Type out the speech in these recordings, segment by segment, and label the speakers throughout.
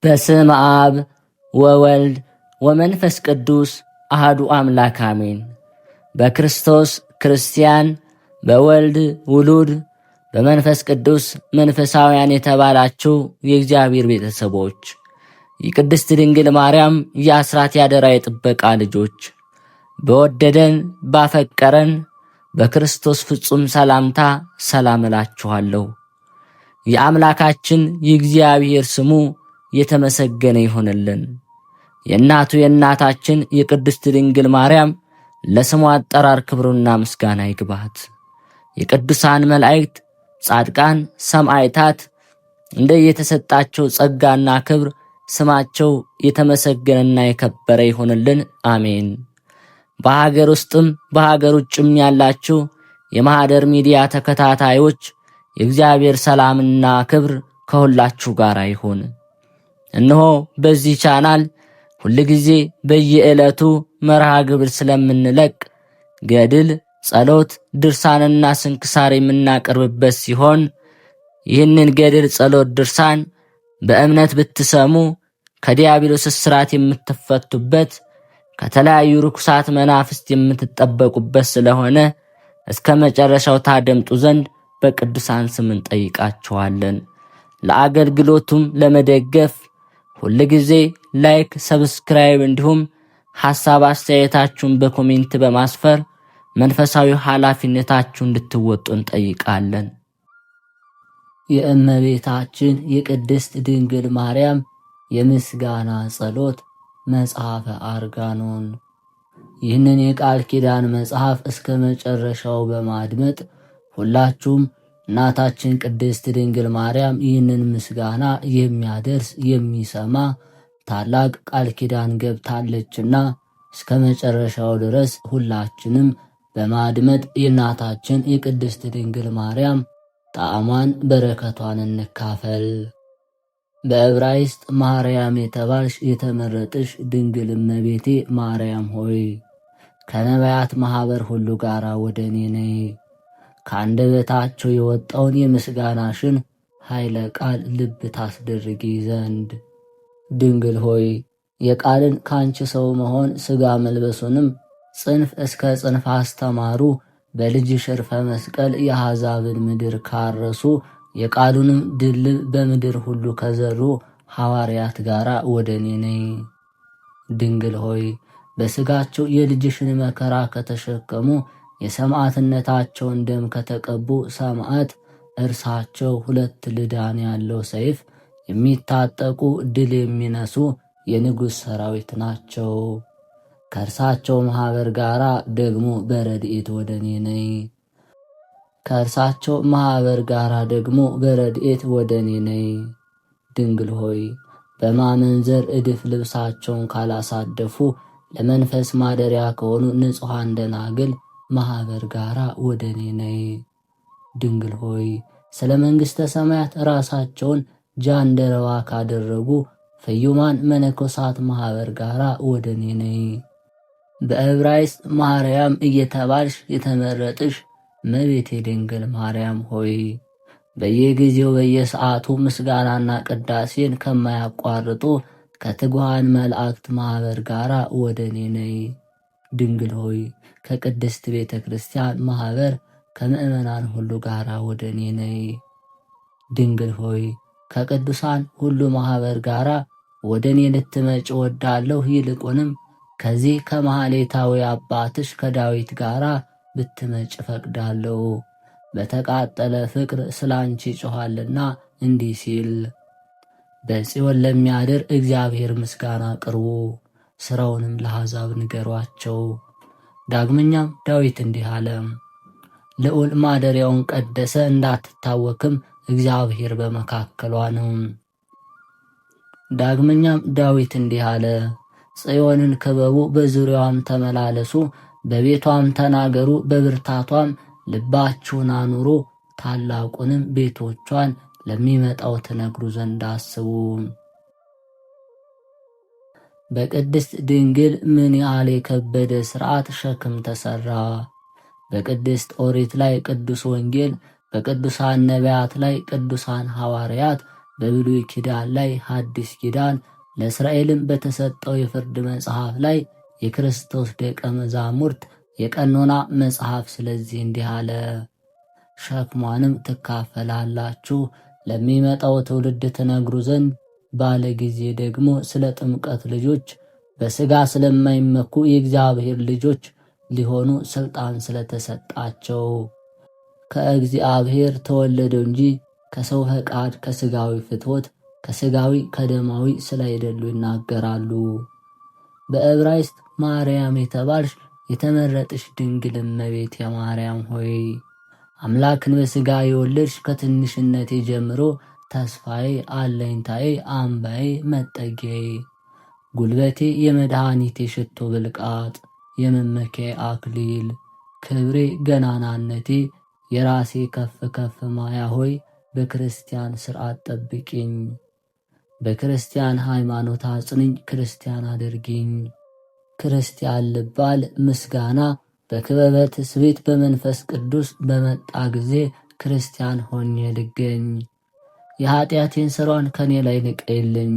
Speaker 1: በስመ አብ ወወልድ ወመንፈስ ቅዱስ አሐዱ አምላክ አሜን። በክርስቶስ ክርስቲያን፣ በወልድ ውሉድ፣ በመንፈስ ቅዱስ መንፈሳውያን የተባላችሁ የእግዚአብሔር ቤተሰቦች፣ የቅድስት ድንግል ማርያም የአስራት ያደራ የጥበቃ ልጆች፣ በወደደን ባፈቀረን በክርስቶስ ፍጹም ሰላምታ ሰላም እላችኋለሁ። የአምላካችን የእግዚአብሔር ስሙ የተመሰገነ ይሆንልን። የእናቱ የእናታችን የቅድስት ድንግል ማርያም ለስሙ አጠራር ክብሩና ምስጋና ይግባት። የቅዱሳን መላእክት፣ ጻድቃን፣ ሰማዕታት እንደየተሰጣቸው ጸጋና ክብር ስማቸው የተመሰገነና የከበረ ይሆንልን። አሜን። በሀገር ውስጥም በሀገር ውጭም ያላችሁ የማኅደር ሚዲያ ተከታታዮች የእግዚአብሔር ሰላምና ክብር ከሁላችሁ ጋር ይሁን። እነሆ በዚህ ቻናል ሁልጊዜ በየዕለቱ መርሃ ግብር ስለምንለቅ ገድል፣ ጸሎት፣ ድርሳንና ስንክሳር የምናቀርብበት ሲሆን ይህንን ገድል፣ ጸሎት፣ ድርሳን በእምነት ብትሰሙ ከዲያብሎስ እስራት የምትፈቱበት ከተለያዩ ርኩሳት መናፍስት የምትጠበቁበት ስለሆነ እስከ መጨረሻው ታደምጡ ዘንድ በቅዱሳን ስም እንጠይቃችኋለን። ለአገልግሎቱም ለመደገፍ ሁልጊዜ ላይክ፣ ሰብስክራይብ እንዲሁም ሐሳብ አስተያየታችሁን በኮሜንት በማስፈር መንፈሳዊ ኃላፊነታችሁን እንድትወጡ እንጠይቃለን። የእመቤታችን የቅድስት ድንግል ማርያም የምስጋና ጸሎት መጽሐፈ አርጋኖን። ይህንን የቃል ኪዳን መጽሐፍ እስከ መጨረሻው በማድመጥ ሁላችሁም እናታችን ቅድስት ድንግል ማርያም ይህንን ምስጋና የሚያደርስ የሚሰማ ታላቅ ቃል ኪዳን ገብታለችና እስከ መጨረሻው ድረስ ሁላችንም በማድመጥ የእናታችን የቅድስት ድንግል ማርያም ጣዕሟን በረከቷን እንካፈል። በዕብራይስጥ ማርያም የተባልሽ የተመረጥሽ ድንግል እመቤቴ ማርያም ሆይ ከነቢያት ማኅበር ሁሉ ጋር ወደ እኔ ነይ። ከአንደበታቸው የወጣውን የምስጋናሽን ኃይለ ቃል ልብ ታስደርጊ ዘንድ ድንግል ሆይ የቃልን ካንቺ ሰው መሆን ሥጋ መልበሱንም ጽንፍ እስከ ጽንፍ አስተማሩ በልጅሽ ዕርፈ መስቀል የአሕዛብን ምድር ካረሱ የቃሉንም ድልብ በምድር ሁሉ ከዘሩ ሐዋርያት ጋር ወደ እኔ ነይ። ድንግል ሆይ በሥጋቸው የልጅሽን መከራ ከተሸከሙ የሰማዕትነታቸውን ደም ከተቀቡ ሰማዕት እርሳቸው ሁለት ልዳን ያለው ሰይፍ የሚታጠቁ ድል የሚነሱ የንጉሥ ሰራዊት ናቸው። ከእርሳቸው ማኅበር ጋር ደግሞ በረድኤት ወደ እኔ ነይ። ከእርሳቸው ማኅበር ጋር ደግሞ በረድኤት ወደ እኔ ነይ። ድንግል ሆይ በማመንዘር እድፍ ልብሳቸውን ካላሳደፉ ለመንፈስ ማደሪያ ከሆኑ ንጹሐን ደናግል ማኅበር ጋር ወደ እኔ ነይ። ድንግል ሆይ ስለ መንግሥተ ሰማያት ራሳቸውን ጃንደረባ ካደረጉ ፍዩማን መነኮሳት ማኅበር ጋር ወደ እኔ ነይ። በዕብራይስጥ ማርያም እየተባልሽ የተመረጥሽ እመቤቴ ድንግል ማርያም ሆይ በየጊዜው በየሰዓቱ ምስጋናና ቅዳሴን ከማያቋርጡ ከትጉሃን መላእክት ማኅበር ጋር ወደ እኔ ነይ። ድንግል ሆይ ከቅድስት ቤተ ክርስቲያን ማኅበር ከምእመናን ሁሉ ጋር ወደ እኔ ነይ። ድንግል ሆይ ከቅዱሳን ሁሉ ማኅበር ጋር ወደ እኔ ልትመጭ ወዳለሁ። ይልቁንም ከዚህ ከማኅሌታዊ አባትሽ ከዳዊት ጋር ብትመጭ ፈቅዳለሁ። በተቃጠለ ፍቅር ስላንቺ ጮኋልና እንዲህ ሲል በጽዮን ለሚያድር እግዚአብሔር ምስጋና አቅርቡ፣ ሥራውንም ለአሕዛብ ንገሯቸው። ዳግመኛም ዳዊት እንዲህ አለ፣ ልዑል ማደሪያውን ቀደሰ፣ እንዳትታወክም እግዚአብሔር በመካከሏ ነው። ዳግመኛም ዳዊት እንዲህ አለ፣ ጽዮንን ክበቡ፣ በዙሪያዋም ተመላለሱ፣ በቤቷም ተናገሩ፣ በብርታቷም ልባችሁን አኑሩ፣ ታላቁንም ቤቶቿን ለሚመጣው ትነግሩ ዘንድ አስቡ። በቅድስት ድንግል ምን ያህል የከበደ ሥርዓት ሸክም ተሠራ። በቅድስት ኦሪት ላይ ቅዱስ ወንጌል፣ በቅዱሳን ነቢያት ላይ ቅዱሳን ሐዋርያት፣ በብሉይ ኪዳን ላይ ሐዲስ ኪዳን ለእስራኤልም በተሰጠው የፍርድ መጽሐፍ ላይ የክርስቶስ ደቀ መዛሙርት የቀኖና መጽሐፍ ስለዚህ እንዲህ አለ። ሸክሟንም ትካፈላላችሁ፣ ለሚመጣው ትውልድ ትነግሩ ዘንድ ባለ ጊዜ ደግሞ ስለ ጥምቀት ልጆች በሥጋ ስለማይመኩ የእግዚአብሔር ልጆች ሊሆኑ ሥልጣን ስለተሰጣቸው ከእግዚአብሔር ተወለደው እንጂ ከሰው ፈቃድ ከሥጋዊ ፍትወት ከሥጋዊ ከደማዊ ስላይደሉ ይናገራሉ። በዕብራይስጥ ማርያም የተባልሽ የተመረጥሽ ድንግል እመቤት የማርያም ሆይ አምላክን በሥጋ የወለድሽ ከትንሽነቴ ጀምሮ ተስፋዬ፣ አለኝታዬ፣ አምባዬ፣ መጠጊያዬ፣ ጉልበቴ፣ የመድኃኒቴ ሽቶ ብልቃጥ፣ የመመኪያዬ አክሊል፣ ክብሬ፣ ገናናነቴ፣ የራሴ ከፍ ከፍ ማያ ሆይ በክርስቲያን ሥርዓት ጠብቂኝ፣ በክርስቲያን ሃይማኖት አጽንኝ፣ ክርስቲያን አድርጊኝ። ክርስቲያን ልባል ምስጋና በክበበ ትስብእት በመንፈስ ቅዱስ በመጣ ጊዜ ክርስቲያን ሆኜ ልገኝ። የኀጢአቴን ሥሯን ከኔ ላይ ንቀይልኝ፣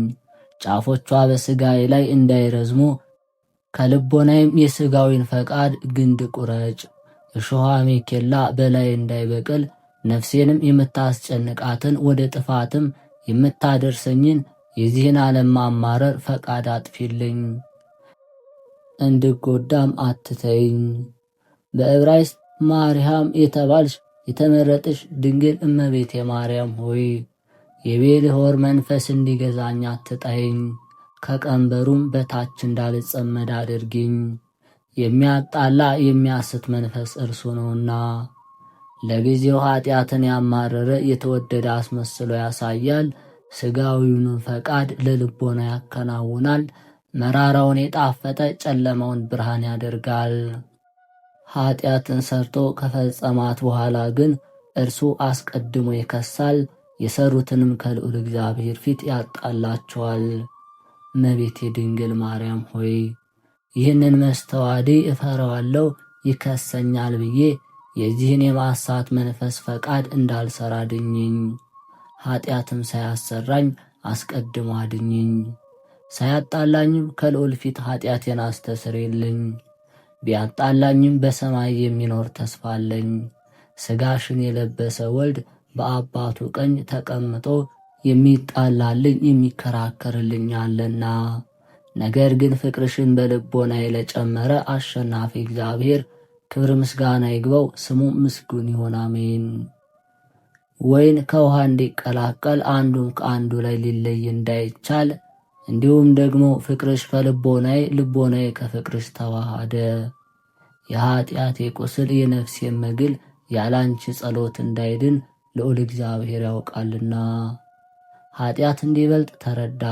Speaker 1: ጫፎቿ በሥጋዬ ላይ እንዳይረዝሙ ከልቦናይም የሥጋዊን ፈቃድ ግንድ ቁረጭ። እሾሃ አሜኬላ በላይ እንዳይበቅል ነፍሴንም የምታስጨንቃትን ወደ ጥፋትም የምታደርሰኝን የዚህን ዓለም ማማረር ፈቃድ አጥፊልኝ፣ እንድጎዳም አትተይኝ። በዕብራይስጥ ማርያም የተባልሽ የተመረጥሽ ድንግል እመቤቴ ማርያም ሆይ የቤልሆር መንፈስ እንዲገዛኝ አትጣይኝ፣ ከቀንበሩም በታች እንዳልጸመድ አድርጊኝ። የሚያጣላ የሚያስት መንፈስ እርሱ ነውና ለጊዜው ኀጢአትን ያማረረ የተወደደ አስመስሎ ያሳያል፣ ሥጋዊውንም ፈቃድ ለልቦና ያከናውናል። መራራውን የጣፈጠ ጨለማውን ብርሃን ያደርጋል። ኀጢአትን ሰርቶ ከፈጸማት በኋላ ግን እርሱ አስቀድሞ ይከሳል፣ የሰሩትንም ከልዑል እግዚአብሔር ፊት ያጣላቸዋል። እመቤቴ ድንግል ማርያም ሆይ ይህንን መስተዋዴ እፈራዋለሁ ይከሰኛል ብዬ የዚህን የማሳት መንፈስ ፈቃድ እንዳልሰራ ድኝኝ። ኀጢአትም ሳያሰራኝ አስቀድሞ አድኝኝ። ሳያጣላኝም ከልዑል ፊት ኀጢአቴን አስተስሬልኝ። ቢያጣላኝም በሰማይ የሚኖር ተስፋ አለኝ። ሥጋሽን የለበሰ ወልድ በአባቱ ቀኝ ተቀምጦ የሚጣላልኝ የሚከራከርልኝ አለና። ነገር ግን ፍቅርሽን በልቦናዬ ለጨመረ አሸናፊ እግዚአብሔር ክብር ምስጋና ይግባው፣ ስሙ ምስጉን ይሁን፣ አሜን። ወይን ከውሃ እንዲቀላቀል አንዱም ከአንዱ ላይ ሊለይ እንዳይቻል እንዲሁም ደግሞ ፍቅርሽ ከልቦናዬ ልቦናዬ ከፍቅርሽ ተዋሃደ። የኀጢአቴ ቁስል የነፍሴ መግል ያላንቺ ጸሎት እንዳይድን ልዑል እግዚአብሔር ያውቃልና። ኀጢአት እንዲበልጥ ተረዳ፣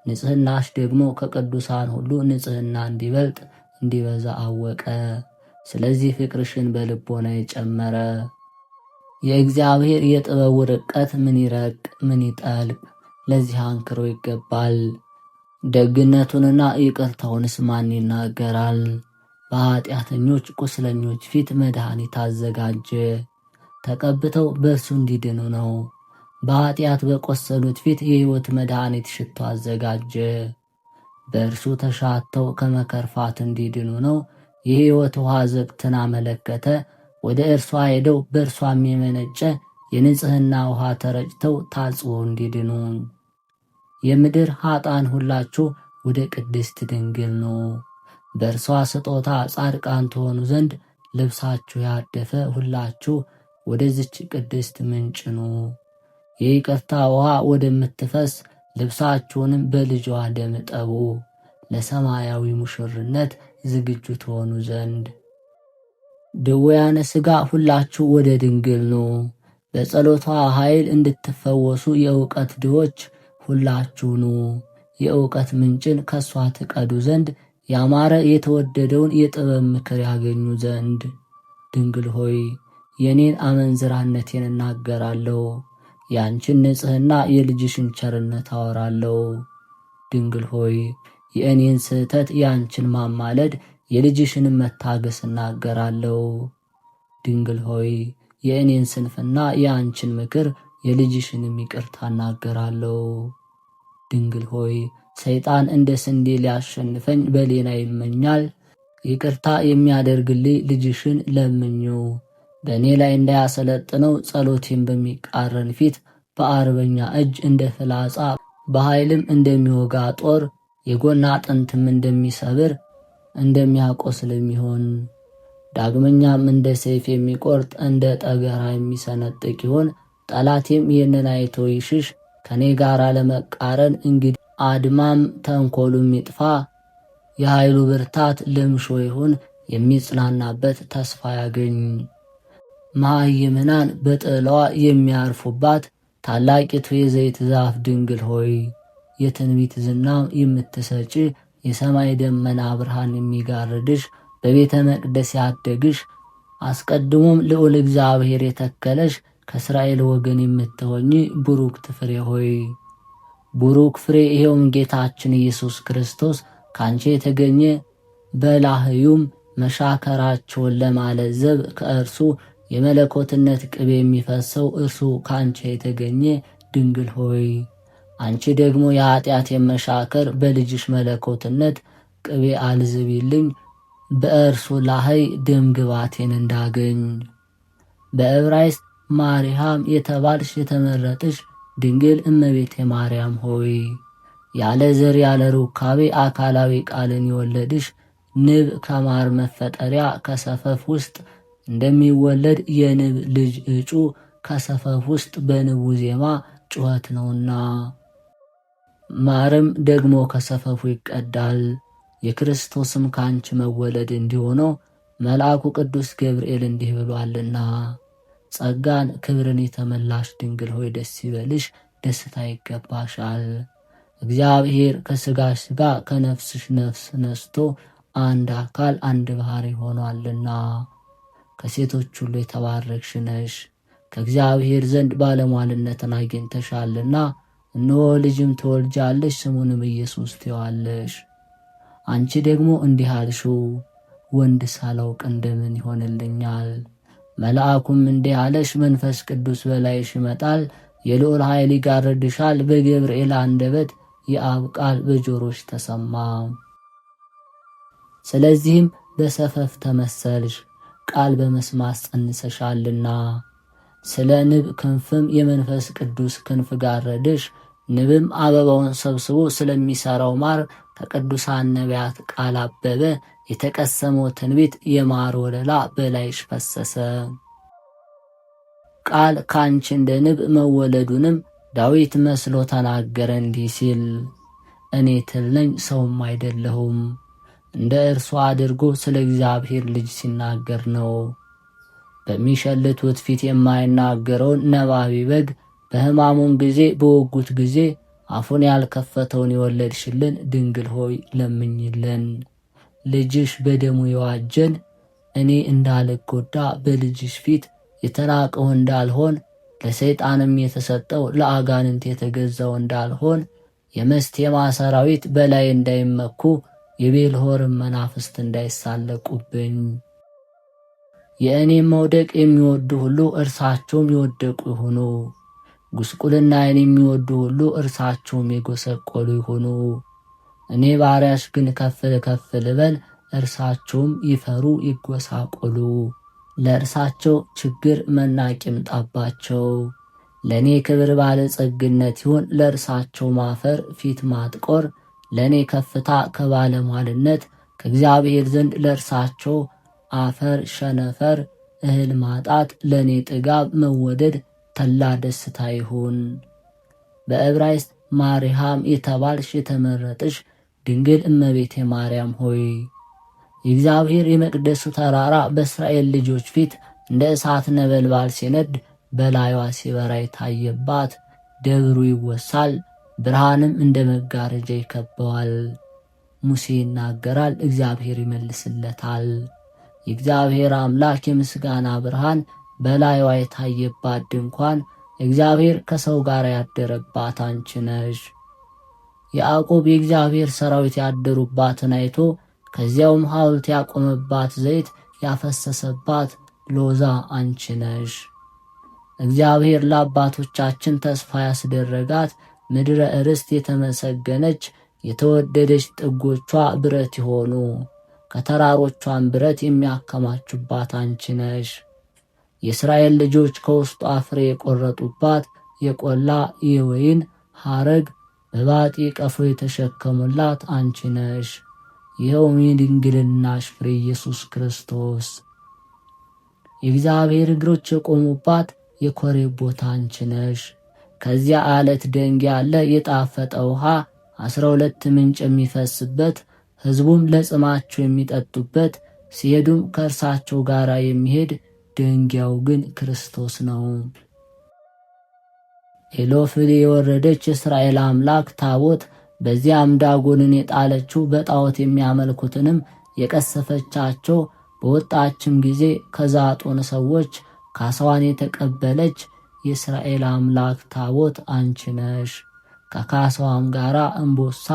Speaker 1: ንጽሕናሽ ደግሞ ከቅዱሳን ሁሉ ንጽሕና እንዲበልጥ እንዲበዛ አወቀ። ስለዚህ ፍቅርሽን በልቦናዬ ጨመረ። የእግዚአብሔር የጥበቡ ርቀት ምን ይረቅ ምን ይጠልቅ፣ ለዚህ አንክሮ ይገባል። ደግነቱንና ይቅርታውንስ ማን ይናገራል? በኀጢአተኞች ቁስለኞች ፊት መድኃኒት አዘጋጀ፣ ተቀብተው በእርሱ እንዲድኑ ነው። በኀጢአት በቆሰሉት ፊት የሕይወት መድኃኒት ሽቶ አዘጋጀ፣ በእርሱ ተሻተው ከመከርፋት እንዲድኑ ነው። የሕይወት ውሃ ዘቅትን አመለከተ፣ ወደ እርሷ ሄደው በእርሷም የመነጨ የንጽሕና ውሃ ተረጭተው ታጽቦ እንዲድኑ። የምድር ኀጣን ሁላችሁ ወደ ቅድስት ድንግል ነው። በእርሷ ስጦታ ጻድቃን ትሆኑ ዘንድ ልብሳችሁ ያደፈ ሁላችሁ ወደዚች ቅድስት ምንጭ ኑ። የይቅርታ ውሃ ወደምትፈስ ልብሳችሁንም በልጇ ደም እጠቡ፣ ለሰማያዊ ሙሽርነት ዝግጁ ትሆኑ ዘንድ። ድውያነ ሥጋ ሁላችሁ ወደ ድንግል ኑ። በጸሎቷ ኃይል እንድትፈወሱ የእውቀት ድሆች ሁላችሁ ኑ። የእውቀት ምንጭን ከእሷ ትቀዱ ዘንድ ያማረ የተወደደውን የጥበብ ምክር ያገኙ ዘንድ። ድንግል ሆይ የኔን አመንዝራነቴን እናገራለሁ፣ ያንቺን ንጽሕና የልጅሽን ቸርነት አወራለሁ። ድንግል ሆይ የእኔን ስህተት ያንቺን ማማለድ የልጅሽንም መታገስ እናገራለሁ። ድንግል ሆይ የእኔን ስንፍና የአንቺን ምክር የልጅሽንም ይቅርታ እናገራለሁ። ድንግል ሆይ ሰይጣን እንደ ስንዴ ሊያሸንፈኝ በሌላ ይመኛል። ይቅርታ የሚያደርግልኝ ልጅሽን ለምኙ። በእኔ ላይ እንዳያሰለጥነው ጸሎቴን በሚቃረን ፊት በአርበኛ እጅ እንደ ፍላጻ በኃይልም እንደሚወጋ ጦር የጎን አጥንትም እንደሚሰብር እንደሚያቆስል የሚሆን ዳግመኛም እንደ ሰይፍ የሚቆርጥ እንደ ጠገራ የሚሰነጥቅ ይሆን። ጠላቴም ይህንን አይቶ ይሽሽ። ከኔ ጋር ለመቃረን እንግዲህ አድማም ተንኮሉም ይጥፋ። የኃይሉ ብርታት ልምሾ ይሁን፣ የሚጽናናበት ተስፋ ያገኝ። መሃይምናን በጥላዋ የሚያርፉባት ታላቂቱ የዘይት ዛፍ ድንግል ሆይ የትንቢት ዝናም የምትሰጪ የሰማይ ደመና ብርሃን የሚጋርድሽ በቤተ መቅደስ ያደግሽ አስቀድሞም ልዑል እግዚአብሔር የተከለሽ ከእስራኤል ወገን የምትሆኚ ቡሩክት ፍሬ ሆይ ቡሩክ ፍሬ ይሄውም ጌታችን ኢየሱስ ክርስቶስ ካንቺ የተገኘ በላህዩም መሻከራቸውን ለማለዘብ ከእርሱ የመለኮትነት ቅቤ የሚፈሰው እርሱ ካንቺ የተገኘ ድንግል ሆይ አንቺ ደግሞ የኃጢአት የመሻከር በልጅሽ መለኮትነት ቅቤ አልዝቢልኝ፣ በእርሱ ላይ ደም ግባቴን እንዳገኝ። በዕብራይስጥ ማርያም የተባልሽ የተመረጥሽ ድንግል እመቤቴ ማርያም ሆይ ያለ ዘር ያለ ሩካቤ አካላዊ ቃልን የወለድሽ ንብ ከማር መፈጠሪያ ከሰፈፍ ውስጥ እንደሚወለድ የንብ ልጅ እጩ ከሰፈፍ ውስጥ በንቡ ዜማ ጩኸት ነውና፣ ማርም ደግሞ ከሰፈፉ ይቀዳል። የክርስቶስም ካንቺ መወለድ እንዲሆነው መልአኩ ቅዱስ ገብርኤል እንዲህ ብሏልና፣ ጸጋን ክብርን የተመላሽ ድንግል ሆይ ደስ ይበልሽ፣ ደስታ ይገባሻል። እግዚአብሔር ከሥጋሽ ሥጋ ከነፍስሽ ነፍስ ነስቶ አንድ አካል አንድ ባህሪ ሆኗልና፣ ከሴቶች ሁሉ የተባረክሽ ነሽ፣ ከእግዚአብሔር ዘንድ ባለሟልነትን አግኝተሻልና። እነሆ ልጅም ትወልጃለሽ፣ ስሙንም ኢየሱስ ትይዋለሽ። አንቺ ደግሞ እንዲህ አልሽው፣ ወንድ ሳላውቅ እንደምን ይሆንልኛል? መልአኩም እንዲህ አለሽ፣ መንፈስ ቅዱስ በላይሽ ይመጣል፣ የልዑል ኃይል ይጋርድሻል። በገብርኤል አንደበት የአብ ቃል በጆሮሽ ተሰማ። ስለዚህም በሰፈፍ ተመሰልሽ፣ ቃል በመስማት ጸንሰሻልና። ስለ ንብ ክንፍም የመንፈስ ቅዱስ ክንፍ ጋረድሽ። ንብም አበባውን ሰብስቦ ስለሚሰራው ማር ከቅዱሳን ነቢያት ቃል አበበ። የተቀሰመው ትንቢት የማር ወለላ በላይሽ ፈሰሰ። ቃል ካንቺ እንደ ንብ መወለዱንም ዳዊት መስሎ ተናገረ እንዲህ ሲል፣ እኔ ትል ነኝ ሰውም አይደለሁም። እንደ እርሱ አድርጎ ስለ እግዚአብሔር ልጅ ሲናገር ነው። በሚሸልቱት ፊት የማይናገረውን ነባቢ በግ በሕማሙም ጊዜ በወጉት ጊዜ አፉን ያልከፈተውን የወለድሽልን ድንግል ሆይ ለምኝልን። ልጅሽ በደሙ የዋጀን እኔ እንዳልጎዳ በልጅሽ ፊት የተናቀው እንዳልሆን ለሰይጣንም የተሰጠው ለአጋንንት የተገዛው እንዳልሆን የመስቴማ ሰራዊት በላይ እንዳይመኩ የቤልሆርም መናፍስት እንዳይሳለቁብኝ የእኔም መውደቅ የሚወዱ ሁሉ እርሳቸውም የወደቁ ይሁኑ። ጉስቁልናዬን የሚወዱ ሁሉ እርሳቸውም የጎሰቆሉ ይሁኑ። እኔ ባሪያሽ ግን ከፍ ከፍ ልበል፣ እርሳቸውም ይፈሩ ይጎሳቆሉ። ለእርሳቸው ችግር መናቅ ይምጣባቸው። ለእኔ ክብር ባለጸግነት ይሁን፣ ለእርሳቸው ማፈር ፊት ማጥቆር። ለእኔ ከፍታ ከባለሟልነት ከእግዚአብሔር ዘንድ ለእርሳቸው አፈር ሸነፈር እህል ማጣት። ለእኔ ጥጋብ መወደድ ተላ ደስታ ይሁን። በዕብራይስጥ ማርያም የተባልሽ የተመረጥሽ ድንግል እመቤቴ ማርያም ሆይ የእግዚአብሔር የመቅደሱ ተራራ በእስራኤል ልጆች ፊት እንደ እሳት ነበልባል ሲነድ በላዩዋ ሲበራ የታየባት። ደብሩ ይወሳል፣ ብርሃንም እንደ መጋረጃ ይከበዋል። ሙሴ ይናገራል፣ እግዚአብሔር ይመልስለታል። የእግዚአብሔር አምላክ የምስጋና ብርሃን በላዩዋ የታየባት ድንኳን እግዚአብሔር ከሰው ጋር ያደረባት አንቺ ነሽ። ያዕቆብ የእግዚአብሔር ሰራዊት ያደሩባትን አይቶ ከዚያውም ሐውልት ያቆመባት ዘይት ያፈሰሰባት ሎዛ አንቺ ነሽ። እግዚአብሔር ለአባቶቻችን ተስፋ ያስደረጋት ምድረ ርስት የተመሰገነች የተወደደች ጥጎቿ ብረት የሆኑ ከተራሮቿን ብረት የሚያከማቹባት አንቺ ነሽ። የእስራኤል ልጆች ከውስጧ ፍሬ የቆረጡባት የቆላ የወይን ሐረግ በባጢ ቀፎ የተሸከሙላት አንቺ ነሽ። ይኸውም የድንግልናሽ ፍሬ ኢየሱስ ክርስቶስ። የእግዚአብሔር እግሮች የቆሙባት የኮሬብ ቦታ አንቺ ነሽ። ከዚያ አለት ደንጊያ ያለ የጣፈጠ ውሃ 12 ምንጭ የሚፈስበት ሕዝቡም ለጽማቸው የሚጠጡበት ሲሄዱም ከእርሳቸው ጋር የሚሄድ ደንጊያው ግን ክርስቶስ ነው። ኤሎፍሊ የወረደች የእስራኤል አምላክ ታቦት በዚያም ዳጎንን የጣለችው በጣዖት የሚያመልኩትንም የቀሰፈቻቸው በወጣችም ጊዜ ከዛጦን ሰዎች ካሳዋን የተቀበለች የእስራኤል አምላክ ታቦት አንቺ ነሽ። ከካሳዋም ጋር እምቦሳ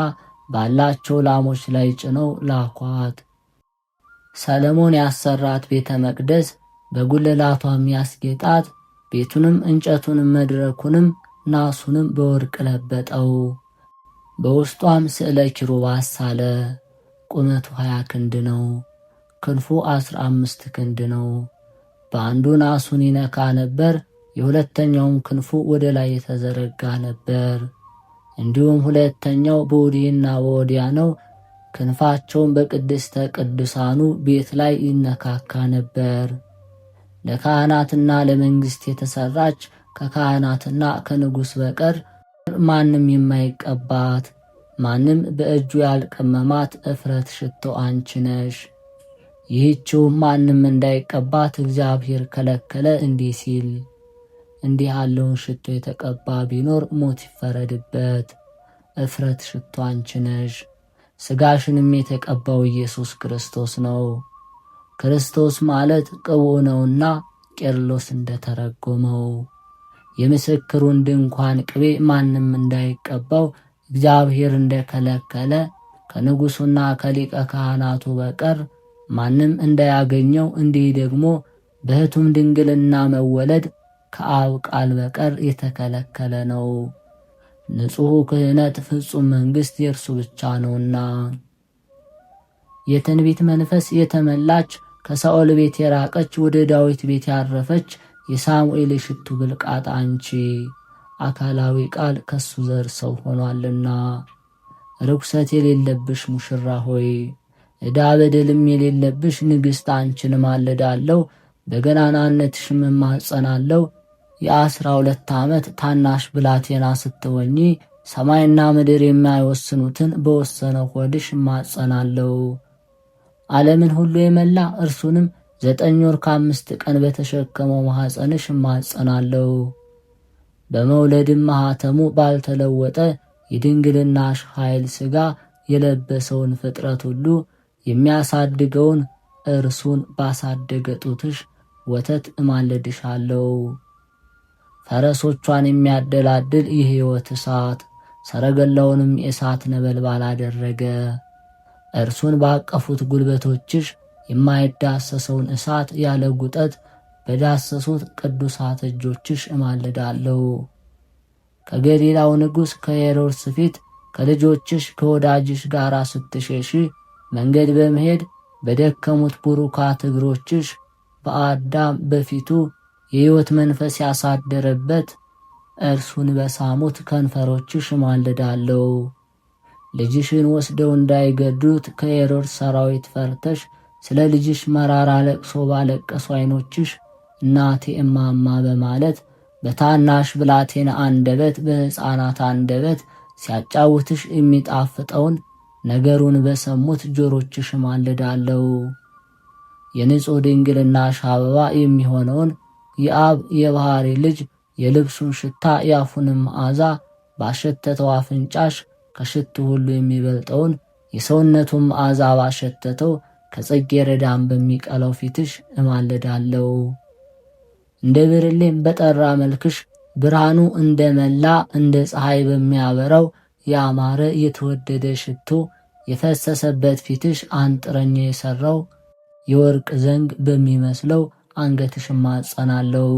Speaker 1: ባላቸው ላሞች ላይ ጭነው ላኳት። ሰለሞን ያሰራት ቤተ መቅደስ በጉልላቷም ያስጌጣት ቤቱንም እንጨቱንም መድረኩንም ናሱንም በወርቅ ለበጠው። በውስጧም ስዕለ ኪሩብ አሳለ። ቁመቱ 20 ክንድ ነው። ክንፉ 15 ክንድ ነው። በአንዱ ናሱን ይነካ ነበር፣ የሁለተኛውም ክንፉ ወደ ላይ የተዘረጋ ነበር። እንዲሁም ሁለተኛው በወዲህና በወዲያ ነው። ክንፋቸውን በቅድስተ ቅዱሳኑ ቤት ላይ ይነካካ ነበር። ለካህናትና ለመንግሥት የተሰራች ከካህናትና ከንጉሥ በቀር ማንም የማይቀባት ማንም በእጁ ያልቀመማት እፍረት ሽቶ አንቺ ነሽ። ይህችውም ማንም እንዳይቀባት እግዚአብሔር ከለከለ እንዲህ ሲል፣ እንዲህ ያለውን ሽቶ የተቀባ ቢኖር ሞት ይፈረድበት። እፍረት ሽቶ አንቺ ነሽ። ሥጋሽንም የተቀባው ኢየሱስ ክርስቶስ ነው። ክርስቶስ ማለት ቅቡዕ ነውና ቄርሎስ እንደተረጎመው የምስክሩን ድንኳን ቅቤ ማንም እንዳይቀባው እግዚአብሔር እንደከለከለ ከንጉሡና ከሊቀ ካህናቱ በቀር ማንም እንዳያገኘው እንዲህ ደግሞ በሕቱም ድንግልና መወለድ ከአብ ቃል በቀር የተከለከለ ነው። ንጹሕ ክህነት ፍጹም መንግሥት የእርሱ ብቻ ነውና። የትንቢት መንፈስ የተመላች ከሳኦል ቤት የራቀች ወደ ዳዊት ቤት ያረፈች የሳሙኤል ሽቱ ብልቃጥ አንቺ አካላዊ ቃል ከሱ ዘር ሰው ሆኗልና። ርኩሰት የሌለብሽ ሙሽራ ሆይ ዕዳ በደልም የሌለብሽ ንግሥት አንቺን ማልዳለሁ፣ በገናናነትሽም እማጸናለሁ። የ12 ዓመት ታናሽ ብላቴና ስትሆኚ ሰማይና ምድር የማይወስኑትን በወሰነ ሆድሽ እማጸናለሁ። ዓለምን ሁሉ የመላ እርሱንም 9 ወር ከ5 ቀን በተሸከመው ማኅፀንሽ እማጸናለሁ። በመውለድም ማኅተሙ ባልተለወጠ የድንግልናሽ ኃይል ሥጋ የለበሰውን ፍጥረት ሁሉ የሚያሳድገውን እርሱን ባሳደገ ጡትሽ ወተት እማልድሻለሁ። ፈረሶቿን የሚያደላድል የሕይወት እሳት ሰረገላውንም የእሳት ነበልባል አደረገ። እርሱን ባቀፉት ጉልበቶችሽ የማይዳሰሰውን እሳት ያለ ጉጠት በዳሰሱት ቅዱሳት እጆችሽ እማልዳለሁ። ከገሊላው ንጉሥ ከሄሮድስ ፊት ከልጆችሽ ከወዳጅሽ ጋር ስትሸሺ መንገድ በመሄድ በደከሙት ቡሩካት እግሮችሽ በአዳም በፊቱ የሕይወት መንፈስ ያሳደረበት እርሱን በሳሙት ከንፈሮችሽ እማልዳለሁ። ልጅሽን ወስደው እንዳይገድሉት ከሄሮድስ ሰራዊት ፈርተሽ ስለ ልጅሽ መራራ ለቅሶ ባለቀሱ ዓይኖችሽ እናቴ እማማ በማለት በታናሽ ብላቴና አንደበት በሕፃናት አንደበት ሲያጫውትሽ የሚጣፍጠውን ነገሩን በሰሙት ጆሮችሽ እማልዳለሁ። የንጹሕ ድንግልናሽ አበባ የሚሆነውን የአብ የባሕሪ ልጅ የልብሱን ሽታ የአፉንም መዓዛ ባሸተተው አፍንጫሽ ከሽቱ ሁሉ የሚበልጠውን የሰውነቱን መዓዛ ባሸተተው ከጽጌረዳም በሚቀለው ፊትሽ እማልዳለሁ። እንደ ብርሌም በጠራ መልክሽ ብርሃኑ እንደ መላ እንደ ፀሐይ በሚያበራው ያማረ የተወደደ ሽቶ የፈሰሰበት ፊትሽ አንጥረኛ የሠራው የወርቅ ዘንግ በሚመስለው አንገትሽ እማጸናለሁ።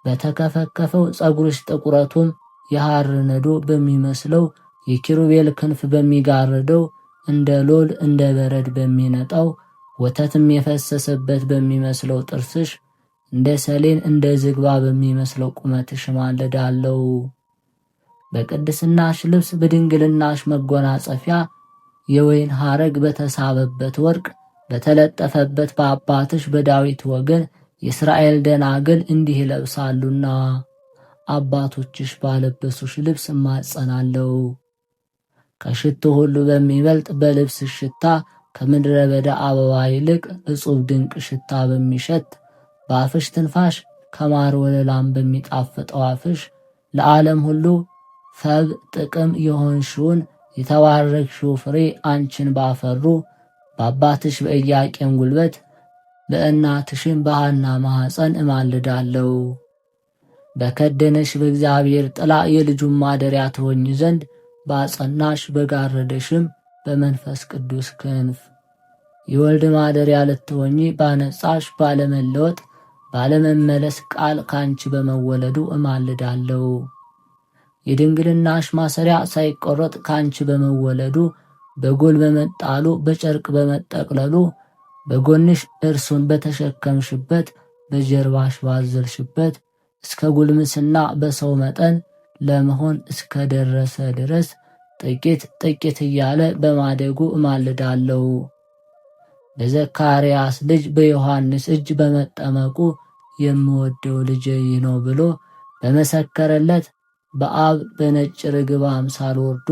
Speaker 1: በተከፈከፈው ጸጉርሽ ጥቁረቱም የሐር ነዶ በሚመስለው የኪሩቤል ክንፍ በሚጋርደው እንደ ሎል እንደ በረድ በሚነጣው ወተትም የፈሰሰበት በሚመስለው ጥርስሽ እንደ ሰሌን እንደ ዝግባ በሚመስለው ቁመትሽ ማልዳለው። በቅድስናሽ ልብስ በድንግልናሽ መጎናጸፊያ የወይን ሐረግ በተሳበበት ወርቅ በተለጠፈበት በአባትሽ በዳዊት ወገን የእስራኤል ደናግል እንዲህ ይለብሳሉና አባቶችሽ ባለበሱሽ ልብስ እማጸናለሁ። ከሽቱ ሁሉ በሚበልጥ በልብስሽ ሽታ ከምድረ በዳ አበባ ይልቅ እጹብ ድንቅ ሽታ በሚሸት በአፍሽ ትንፋሽ ከማር ወለላም በሚጣፍጠው አፍሽ ለዓለም ሁሉ ፈብ ጥቅም የሆንሽውን የተባረክሽው ፍሬ አንቺን ባፈሩ በአባትሽ በኢያቄም ጉልበት በእናትሽም በሐና ማኅፀን እማልዳለሁ። በከደነሽ በእግዚአብሔር ጥላ የልጁን ማደሪያ ትሆኝ ዘንድ ባጸናሽ በጋረደሽም በመንፈስ ቅዱስ ክንፍ የወልድ ማደሪያ ልትሆኚ ባነጻሽ ባለመለወጥ ባለመመለስ ቃል ካንቺ በመወለዱ እማልዳለሁ። የድንግልናሽ ማሰሪያ ሳይቆረጥ ካንቺ በመወለዱ በጎል በመጣሉ በጨርቅ በመጠቅለሉ በጎንሽ እርሱን በተሸከምሽበት በጀርባሽ ባዘልሽበት እስከ ጉልምስና በሰው መጠን ለመሆን እስከ ደረሰ ድረስ ጥቂት ጥቂት እያለ በማደጉ እማልዳለሁ። በዘካርያስ ልጅ በዮሐንስ እጅ በመጠመቁ የምወደው ልጄ ይህ ነው ብሎ በመሰከረለት በአብ በነጭ ርግብ አምሳል ወርዶ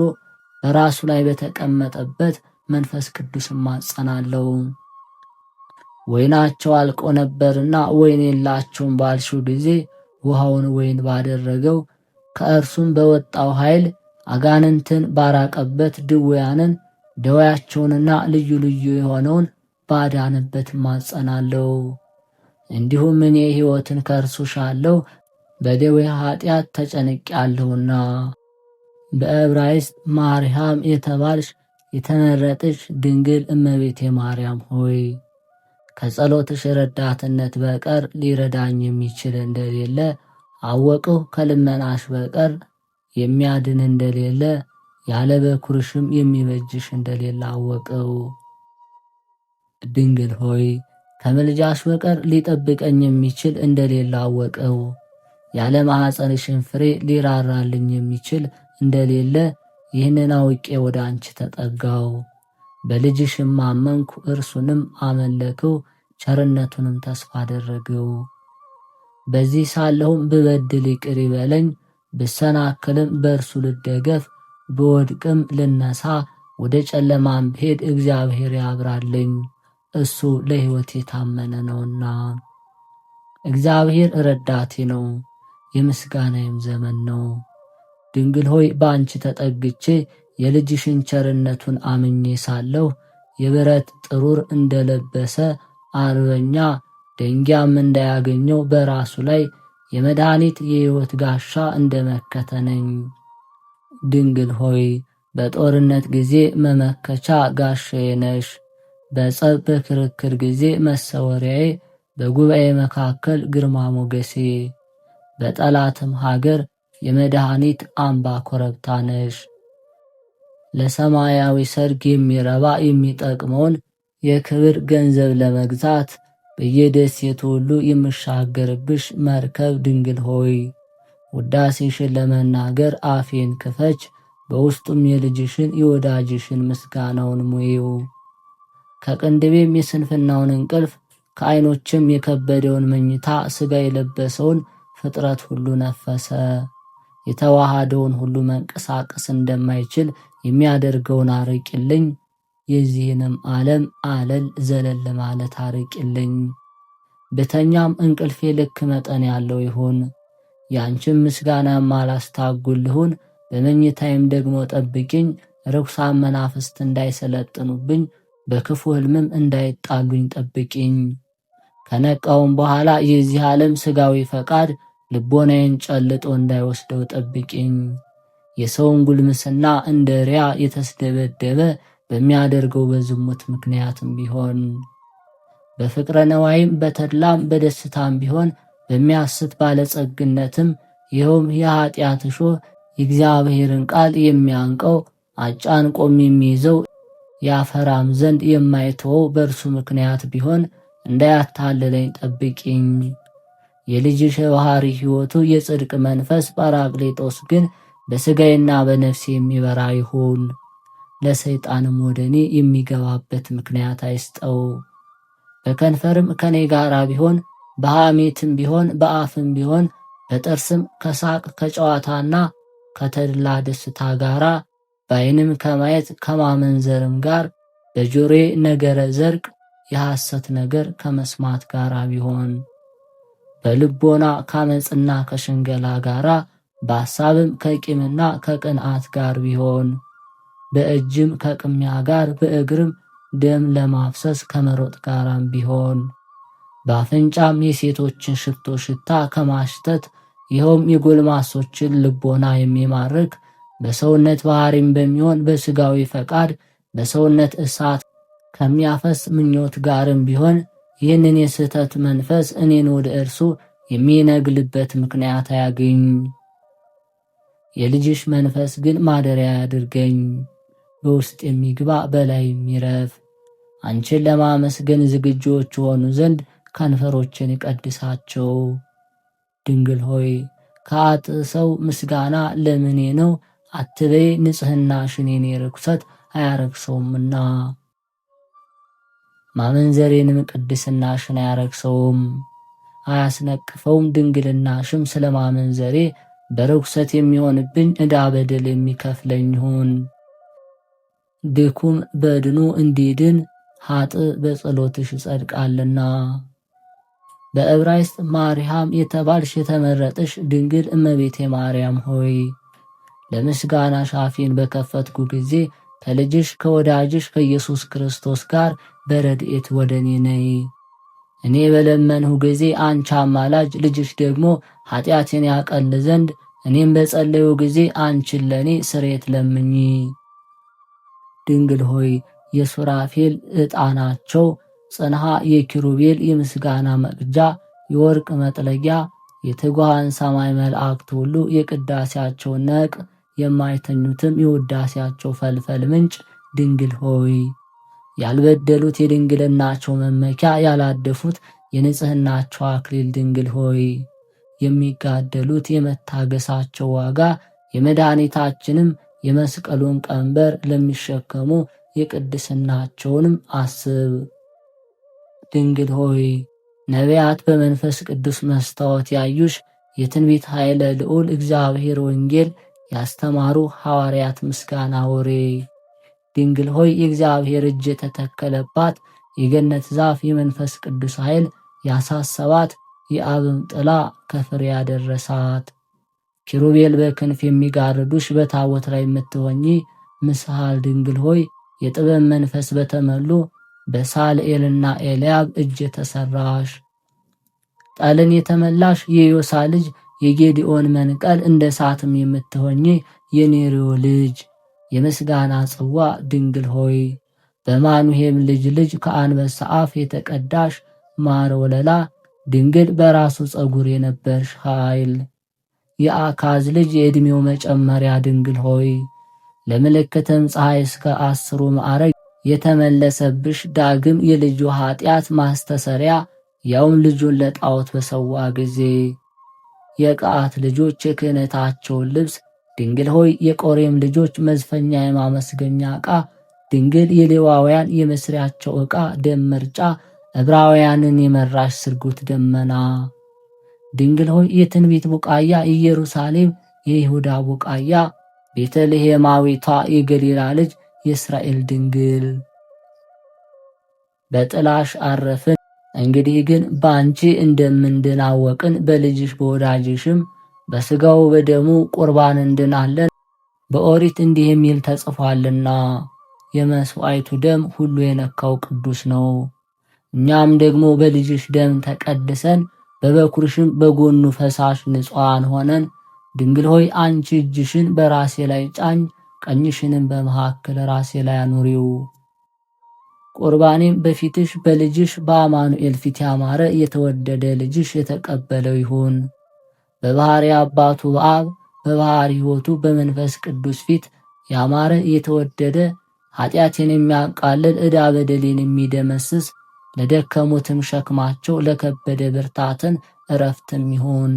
Speaker 1: በራሱ ላይ በተቀመጠበት መንፈስ ቅዱስ እማጸናለሁ። ወይናቸው አልቆ ነበርና ወይን የላቸውም ባልሽው ጊዜ ውሃውን ወይን ባደረገው ከእርሱም በወጣው ኃይል አጋንንትን ባራቀበት ድውያንን ደዌያቸውንና ልዩ ልዩ የሆነውን ባዳነበት እማጸናለሁ። እንዲሁም እኔ ሕይወትን ከእርሱ ሻለሁ በደዌ ኃጢአት ተጨንቄአለሁና። በዕብራይስጥ ማርያም የተባልሽ የተመረጥሽ ድንግል እመቤቴ ማርያም ሆይ ከጸሎትሽ ረዳትነት በቀር ሊረዳኝ የሚችል እንደሌለ አወቅሁ። ከልመናሽ በቀር የሚያድን እንደሌለ ያለ በኩርሽም የሚበጅሽ እንደሌለ አወቅሁ። ድንግል ሆይ ከምልጃሽ በቀር ሊጠብቀኝ የሚችል እንደሌለ አወቅሁ። ያለ ማኅፀንሽን ፍሬ ሊራራልኝ የሚችል እንደሌለ ይህንን አውቄ ወደ አንቺ ተጠጋው። በልጅሽም አመንኩ፣ እርሱንም አመለክሁ፣ ቸርነቱንም ተስፋ አደረግሁ። በዚህ ሳለሁም ብበድል ይቅር ይበለኝ፣ ብሰናክልም በእርሱ ልደገፍ፣ ብወድቅም ልነሳ፣ ወደ ጨለማም ብሄድ እግዚአብሔር ያብራልኝ፣ እሱ ለሕይወት የታመነ ነውና። እግዚአብሔር ረዳቴ ነው፣ የምስጋናዬም ዘመን ነው። ድንግል ሆይ በአንቺ ተጠግቼ የልጅሽን ቸርነቱን አምኜ ሳለሁ የብረት ጥሩር እንደለበሰ አርበኛ ደንጊያም እንዳያገኘው በራሱ ላይ የመድኃኒት የሕይወት ጋሻ እንደመከተነኝ። ድንግል ሆይ በጦርነት ጊዜ መመከቻ ጋሻዬ ነሽ። በጸብ በክርክር ጊዜ መሰወሪያዬ፣ በጉባኤ መካከል ግርማ ሞገሴ፣ በጠላትም ሀገር የመድኃኒት አምባ ኮረብታ ነሽ። ለሰማያዊ ሰርግ የሚረባ የሚጠቅመውን የክብር ገንዘብ ለመግዛት በየደሴቱ ሁሉ የምሻገርብሽ መርከብ ድንግል ሆይ ውዳሴሽን ለመናገር አፌን ክፈች፣ በውስጡም የልጅሽን የወዳጅሽን ምስጋናውን ሙዪው። ከቅንድቤም የስንፍናውን እንቅልፍ ከዓይኖችም የከበደውን መኝታ ሥጋ የለበሰውን ፍጥረት ሁሉ ነፈሰ። የተዋሃደውን ሁሉ መንቀሳቀስ እንደማይችል የሚያደርገውን አርቂልኝ። የዚህንም ዓለም አለል ዘለል ማለት አርቂልኝ። ብተኛም እንቅልፌ ልክ መጠን ያለው ይሁን፣ ያንቺም ምስጋና ማላስታጉል ልሁን። በመኝታይም ደግሞ ጠብቂኝ፣ ርኩሳን መናፍስት እንዳይሰለጥኑብኝ፣ በክፉ ሕልምም እንዳይጣሉኝ ጠብቂኝ። ከነቃውም በኋላ የዚህ ዓለም ሥጋዊ ፈቃድ ልቦናዬን ጨልጦ እንዳይወስደው ጠብቂኝ። የሰውን ጉልምስና እንደ ሪያ የተስደበደበ በሚያደርገው በዝሙት ምክንያትም ቢሆን በፍቅረ ነዋይም በተድላም በደስታም ቢሆን በሚያስት ባለጸግነትም ይኸውም የኃጢአት እሾህ የእግዚአብሔርን ቃል የሚያንቀው አጫንቆም የሚይዘው ያፈራም ዘንድ የማይተወው በእርሱ ምክንያት ቢሆን እንዳያታልለኝ ጠብቂኝ። የልጅሽ ባህሪ ሕይወቱ የጽድቅ መንፈስ ጳራቅሊጦስ ግን በሥጋዬና በነፍሴ የሚበራ ይሁን። ለሰይጣንም ወደ እኔ የሚገባበት ምክንያት አይስጠው። በከንፈርም ከኔ ጋር ቢሆን በሐሜትም ቢሆን በአፍም ቢሆን በጥርስም ከሳቅ ከጨዋታና ከተድላ ደስታ ጋራ በዓይንም ከማየት ከማመንዘርም ጋር በጆሮዬ ነገረ ዘርቅ የሐሰት ነገር ከመስማት ጋር ቢሆን በልቦና ካመፅና ከሽንገላ ጋራ በሐሳብም ከቂምና ከቅንዓት ጋር ቢሆን በእጅም ከቅሚያ ጋር በእግርም ደም ለማፍሰስ ከመሮጥ ጋራም ቢሆን በአፍንጫም የሴቶችን ሽቶ ሽታ ከማሽተት ይኸውም የጎልማሶችን ልቦና የሚማርክ በሰውነት ባህሪም በሚሆን በሥጋዊ ፈቃድ በሰውነት እሳት ከሚያፈስ ምኞት ጋርም ቢሆን ይህንን የስህተት መንፈስ እኔን ወደ እርሱ የሚነግልበት ምክንያት አያግኝ። የልጅሽ መንፈስ ግን ማደሪያ ያድርገኝ፣ በውስጥ የሚግባ በላይ የሚረፍ። አንቺን ለማመስገን ዝግጁዎች ሆኑ ዘንድ ከንፈሮችን ይቀድሳቸው። ድንግል ሆይ ከአጥ ሰው ምስጋና ለምኔ ነው አትበይ፣ ንጽሕናሽን የኔ ርኩሰት አያረክሰውምና ማመንዘሬንም ቅድስናሽን አያረክሰውም አያስነቅፈውም። ድንግልናሽም ስለ ማመንዘሬ በርኩሰት የሚሆንብኝ ዕዳ በደል የሚከፍለኝ ይሁን። ድኩም በድኑ እንዲድን ኃጥ በጸሎትሽ ይጸድቃልና። በዕብራይስጥ ማርያም የተባልሽ የተመረጥሽ ድንግል እመቤቴ ማርያም ሆይ ለምስጋናሽ አፌን በከፈትኩ ጊዜ ከልጅሽ ከወዳጅሽ ከኢየሱስ ክርስቶስ ጋር በረድኤት ወደ እኔ ነይ። እኔ በለመንሁ ጊዜ አንቺ አማላጅ፣ ልጅሽ ደግሞ ኃጢአቴን ያቀል ዘንድ እኔም በጸለዩ ጊዜ አንቺን ለእኔ ስርየት ለምኚ። ድንግል ሆይ የሱራፌል ዕጣናቸው ጽንሃ፣ የኪሩቤል የምስጋና መቅጃ፣ የወርቅ መጥለጊያ፣ የትጉሃን ሰማይ መላእክት ሁሉ የቅዳሴያቸው ነቅ፣ የማይተኙትም የውዳሴያቸው ፈልፈል ምንጭ ድንግል ሆይ ያልበደሉት የድንግልናቸው መመኪያ፣ ያላደፉት የንጽሕናቸው አክሊል ድንግል ሆይ የሚጋደሉት የመታገሳቸው ዋጋ፣ የመድኃኒታችንም የመስቀሉን ቀንበር ለሚሸከሙ የቅድስናቸውንም አስብ። ድንግል ሆይ ነቢያት በመንፈስ ቅዱስ መስታወት ያዩሽ፣ የትንቢት ኃይለ ልዑል እግዚአብሔር ወንጌል ያስተማሩ ሐዋርያት ምስጋና ወሬ። ድንግል ሆይ የእግዚአብሔር እጅ የተተከለባት የገነት ዛፍ፣ የመንፈስ ቅዱስ ኃይል ያሳሰባት፣ የአብም ጥላ ከፍሬ ያደረሳት፣ ኪሩቤል በክንፍ የሚጋርዱሽ፣ በታቦት ላይ የምትሆኚ ምስሐል ድንግል ሆይ የጥበብ መንፈስ በተመሉ በሳልኤልና ኤልያብ እጅ የተሰራሽ፣ ጠልን የተመላሽ የዮሳ ልጅ የጌዲኦን መንቀል እንደ እሳትም የምትሆኚ የኔሪዮ ልጅ የምስጋና ጽዋ ድንግል ሆይ በማኑሄም ልጅ ከአንበሳ አፍ የተቀዳሽ ማር ወለላ ድንግል በራሱ ፀጉር የነበርሽ ኃይል የአካዝ ልጅ የዕድሜው መጨመሪያ ድንግል ሆይ ለምልክትም ፀሐይ እስከ 10 ማዕረግ የተመለሰብሽ ዳግም የልጁ ኃጢአት ማስተሰሪያ ያውም ልጁን ለጣዖት በሰዋ ጊዜ የቀዓት ልጆች የክህነታቸውን ልብስ ድንግል ሆይ የቆሬም ልጆች መዝፈኛ የማመስገኛ ዕቃ ድንግል የሌዋውያን የመስሪያቸው ዕቃ ደም መርጫ ዕብራውያንን የመራሽ ስርጉት ደመና ድንግል ሆይ የትንቢት ቡቃያ ኢየሩሳሌም የይሁዳ ቡቃያ ቤተልሔማዊቷ የገሊላ ልጅ የእስራኤል ድንግል በጥላሽ አረፍን። እንግዲህ ግን በአንቺ እንደምንድን አወቅን፣ በልጅሽ በወዳጅሽም በሥጋው በደሙ ቁርባን እንድናለን። በኦሪት እንዲህ የሚል ተጽፏልና የመሥዋዕቱ ደም ሁሉ የነካው ቅዱስ ነው። እኛም ደግሞ በልጅሽ ደም ተቀድሰን በበኩርሽም በጎኑ ፈሳሽ ንጹሐን ሆነን ድንግል ሆይ አንቺ እጅሽን በራሴ ላይ ጫኝ፣ ቀኝሽንም በመካከል ራሴ ላይ አኑሪው። ቁርባኔም በፊትሽ በልጅሽ በአማኑኤል ፊት ያማረ የተወደደ ልጅሽ የተቀበለው ይሁን። በባሕርይ አባቱ በአብ በባሕርይ ሕይወቱ በመንፈስ ቅዱስ ፊት ያማረ የተወደደ ኃጢአቴን የሚያቃልል ዕዳ በደሌን የሚደመስስ ለደከሙትም ሸክማቸው ለከበደ ብርታትን እረፍትም ይሁን።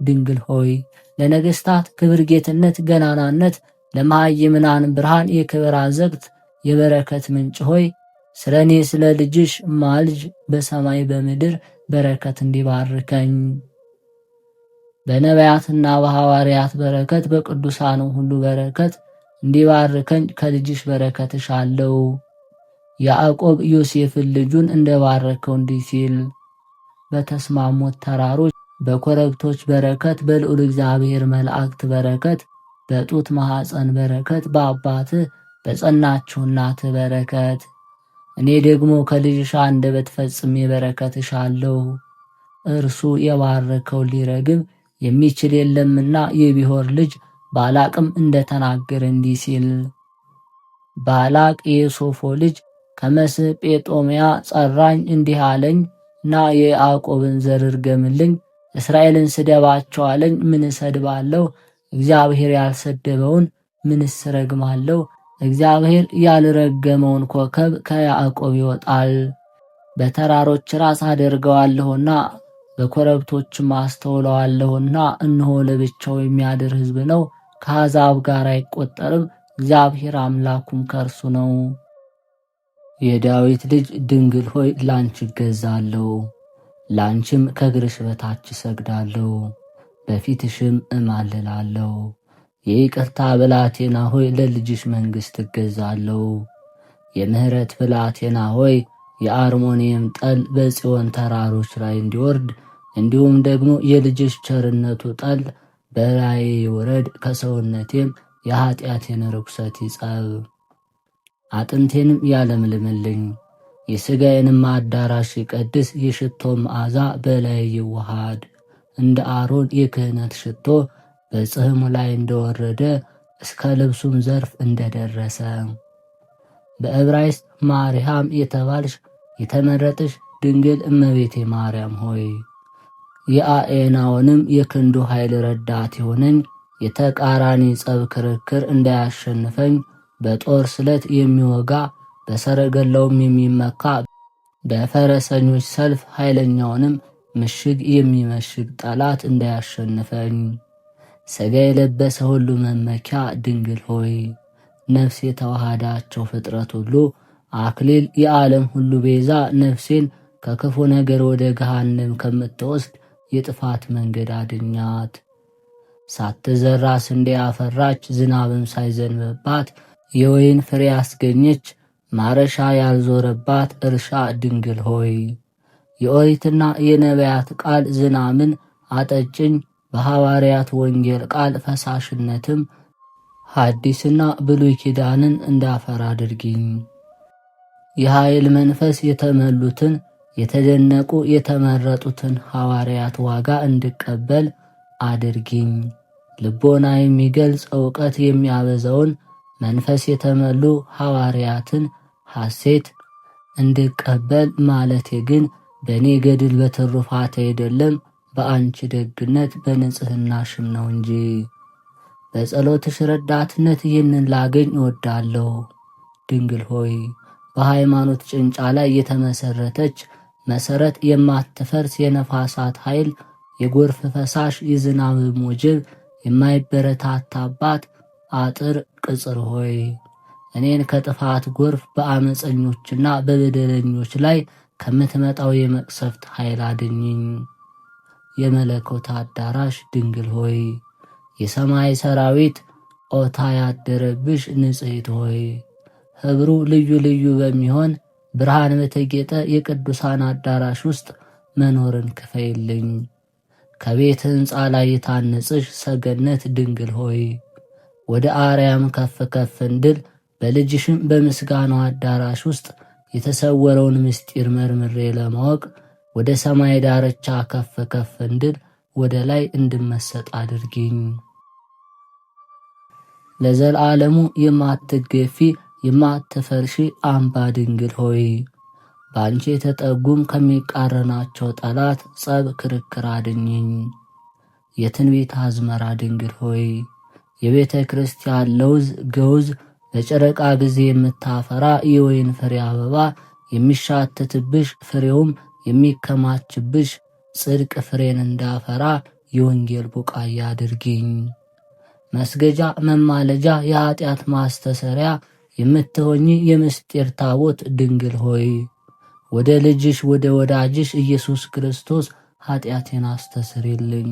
Speaker 1: ድንግል ሆይ ለነገሥታት ክብር ጌትነት ገናናነት ለመሃይምናን ብርሃን የክብር አዘግት የበረከት ምንጭ ሆይ ስለ እኔ ስለ ልጅሽ ማልጅ። በሰማይ በምድር በረከት እንዲባርከኝ በነቢያትና በሐዋርያት በረከት በቅዱሳኑ ሁሉ በረከት እንዲባርከኝ ከልጅሽ በረከት እሻለሁ። ያዕቆብ ዮሴፍን ልጁን እንደባረከው እንዲህ ሲል በተስማሙት ተራሮች በኮረብቶች በረከት በልዑል እግዚአብሔር መላእክት በረከት በጡት ማኅፀን በረከት በአባትህ በጸናችው እናትህ በረከት እኔ ደግሞ ከልጅሽ አንደበት ፈጽሜ በረከት እሻለሁ። እርሱ የባረከው ሊረግም የሚችል የለምና የቢሆር ልጅ ባላቅም እንደተናገረ እንዲህ ሲል ባላቅ የሶፎ ልጅ ከመስጴጦምያ ጸራኝ እንዲህ አለኝ፣ ና የያዕቆብን ዘር እርገምልኝ፣ እስራኤልን ስደባቸው አለኝ። ምን እሰድባለሁ? እግዚአብሔር ያልሰደበውን ምንስ ረግማለሁ? እግዚአብሔር ያልረገመውን ኮከብ ከያዕቆብ ይወጣል። በተራሮች ራስ አደርገዋለሁና በኮረብቶችም አስተውለዋለሁና። እነሆ ለብቻው የሚያድር ሕዝብ ነው፣ ከአሕዛብ ጋር አይቆጠርም። እግዚአብሔር አምላኩም ከእርሱ ነው። የዳዊት ልጅ ድንግል ሆይ ላንቺ እገዛለሁ፣ ላንቺም ከእግርሽ በታች እሰግዳለሁ፣ በፊትሽም እማልላለሁ። የይቅርታ ብላቴና ሆይ ለልጅሽ መንግሥት እገዛለሁ። የምሕረት ብላቴና ሆይ የአርሞንየም ጠል በጽዮን ተራሮች ላይ እንዲወርድ እንዲሁም ደግሞ የልጅሽ ቸርነቱ ጠል በላዬ ይውረድ፣ ከሰውነቴም የኀጢአቴን ርኩሰት ይጸብ። አጥንቴንም ያለምልምልኝ፣ የሥጋዬንም አዳራሽ ይቀድስ። የሽቶ መዓዛ በላይ ይዋሃድ፣ እንደ አሮን የክህነት ሽቶ በጽሕሙ ላይ እንደወረደ እስከ ልብሱም ዘርፍ እንደደረሰ። በዕብራይስጥ ማርያም የተባልሽ የተመረጥሽ ድንግል እመቤቴ ማርያም ሆይ የአኤናውንም የክንዱ ኃይል ረዳት የሆነኝ የተቃራኒ ጸብ ክርክር እንዳያሸንፈኝ በጦር ስለት የሚወጋ በሰረገላውም የሚመካ በፈረሰኞች ሰልፍ ኃይለኛውንም ምሽግ የሚመሽግ ጠላት እንዳያሸንፈኝ ሥጋ የለበሰ ሁሉ መመኪያ ድንግል ሆይ ነፍስ የተዋሃዳቸው ፍጥረት ሁሉ አክሊል የዓለም ሁሉ ቤዛ ነፍሴን ከክፉ ነገር ወደ ገሃነም ከምትወስድ የጥፋት መንገድ አድኛት። ሳትዘራ ስንዴ ያፈራች ዝናብም ሳይዘንብባት የወይን ፍሬ ያስገኘች ማረሻ ያልዞረባት እርሻ ድንግል ሆይ የኦሪትና የነቢያት ቃል ዝናምን አጠጭኝ፣ በሐዋርያት ወንጌል ቃል ፈሳሽነትም ሐዲስና ብሉይ ኪዳንን እንዳፈራ አድርጊኝ። የኃይል መንፈስ የተመሉትን የተደነቁ የተመረጡትን ሐዋርያት ዋጋ እንድቀበል አድርጊኝ። ልቦና የሚገልጽ ዕውቀት የሚያበዛውን መንፈስ የተመሉ ሐዋርያትን ሐሴት እንድቀበል ማለቴ ግን በእኔ ገድል በትሩፋት አይደለም፣ በአንቺ ደግነት በንጽሕናሽም ነው እንጂ። በጸሎትሽ ረዳትነት ይህንን ላገኝ እወዳለሁ። ድንግል ሆይ በሃይማኖት ጭንጫ ላይ የተመሰረተች መሰረት የማትፈርስ የነፋሳት ኃይል የጎርፍ ፈሳሽ የዝናብ ሞጅብ የማይበረታታባት አጥር ቅጽር ሆይ እኔን ከጥፋት ጎርፍ በአመፀኞችና በበደለኞች ላይ ከምትመጣው የመቅሰፍት ኃይል አድኝኝ። የመለኮት አዳራሽ ድንግል ሆይ የሰማይ ሰራዊት ኦታ ያደረብሽ ንጽሕት ሆይ ኅብሩ ልዩ ልዩ በሚሆን ብርሃን በተጌጠ የቅዱሳን አዳራሽ ውስጥ መኖርን ክፈይልኝ። ከቤት ሕንፃ ላይ የታነጽሽ ሰገነት ድንግል ሆይ ወደ አርያም ከፍ ከፍ እንድል በልጅሽም በምስጋናው አዳራሽ ውስጥ የተሰወረውን ምስጢር መርምሬ ለማወቅ ወደ ሰማይ ዳርቻ ከፍ ከፍ እንድል ወደ ላይ እንድመሰጥ አድርጊኝ። ለዘላለሙ የማትገፊ የማትፈርሺ አምባ ድንግል ሆይ በአንቺ የተጠጉም ከሚቃረናቸው ጠላት ጸብ ክርክር አድኝኝ። የትንቢት አዝመራ ድንግል ሆይ የቤተ ክርስቲያን ለውዝ ገውዝ በጨረቃ ጊዜ የምታፈራ የወይን ፍሬ አበባ የሚሻትትብሽ ፍሬውም የሚከማችብሽ ጽድቅ ፍሬን እንዳፈራ የወንጌል ቡቃያ አድርጊኝ። መስገጃ መማለጃ የኀጢአት ማስተሰሪያ የምትሆኚ የምስጢር ታቦት ድንግል ሆይ ወደ ልጅሽ ወደ ወዳጅሽ ኢየሱስ ክርስቶስ ኀጢአቴን አስተስሪልኝ።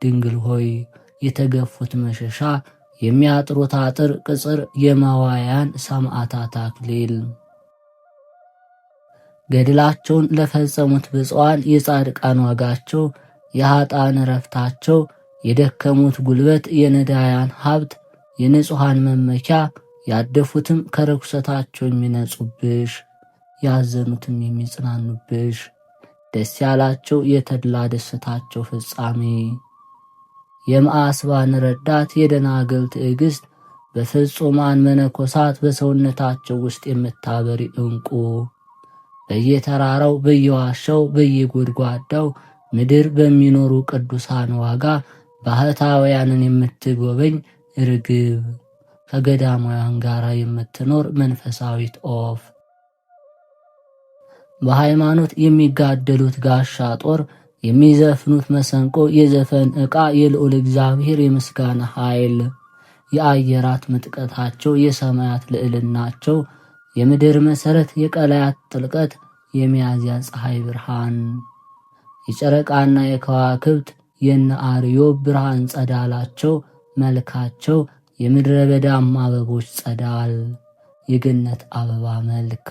Speaker 1: ድንግል ሆይ የተገፉት መሸሻ የሚያጥሩት አጥር ቅጽር የመዋያን ሰማዕታት አክሊል ገድላቸውን ለፈጸሙት ብፁዓን የጻድቃን ዋጋቸው የኀጣን ዕረፍታቸው የደከሙት ጉልበት የነዳያን ሀብት የንጹሐን መመኪያ ያደፉትም ከርኩሰታቸው የሚነጹብሽ ያዘኑትም የሚጽናኑብሽ ደስ ያላቸው የተድላ ደስታቸው ፍጻሜ የመዓስባን ረዳት የደናግል ትዕግሥት በፍጹማን መነኮሳት በሰውነታቸው ውስጥ የምታበሪ ዕንቁ በየተራራው በየዋሻው በየጎድጓዳው ምድር በሚኖሩ ቅዱሳን ዋጋ ባህታውያንን የምትጎበኝ ርግብ ከገዳማውያን ጋር የምትኖር መንፈሳዊት ኦፍ በሃይማኖት የሚጋደሉት ጋሻ ጦር የሚዘፍኑት መሰንቆ የዘፈን ዕቃ የልዑል እግዚአብሔር የምስጋና ኃይል የአየራት ምጥቀታቸው የሰማያት ልዕልናቸው የምድር መሠረት የቀላያት ጥልቀት የሚያዝያ ፀሐይ ብርሃን የጨረቃና የከዋክብት የነ አርዮብ ብርሃን ጸዳላቸው መልካቸው የምድረ በዳም አበቦች ጸዳል የገነት አበባ መልክ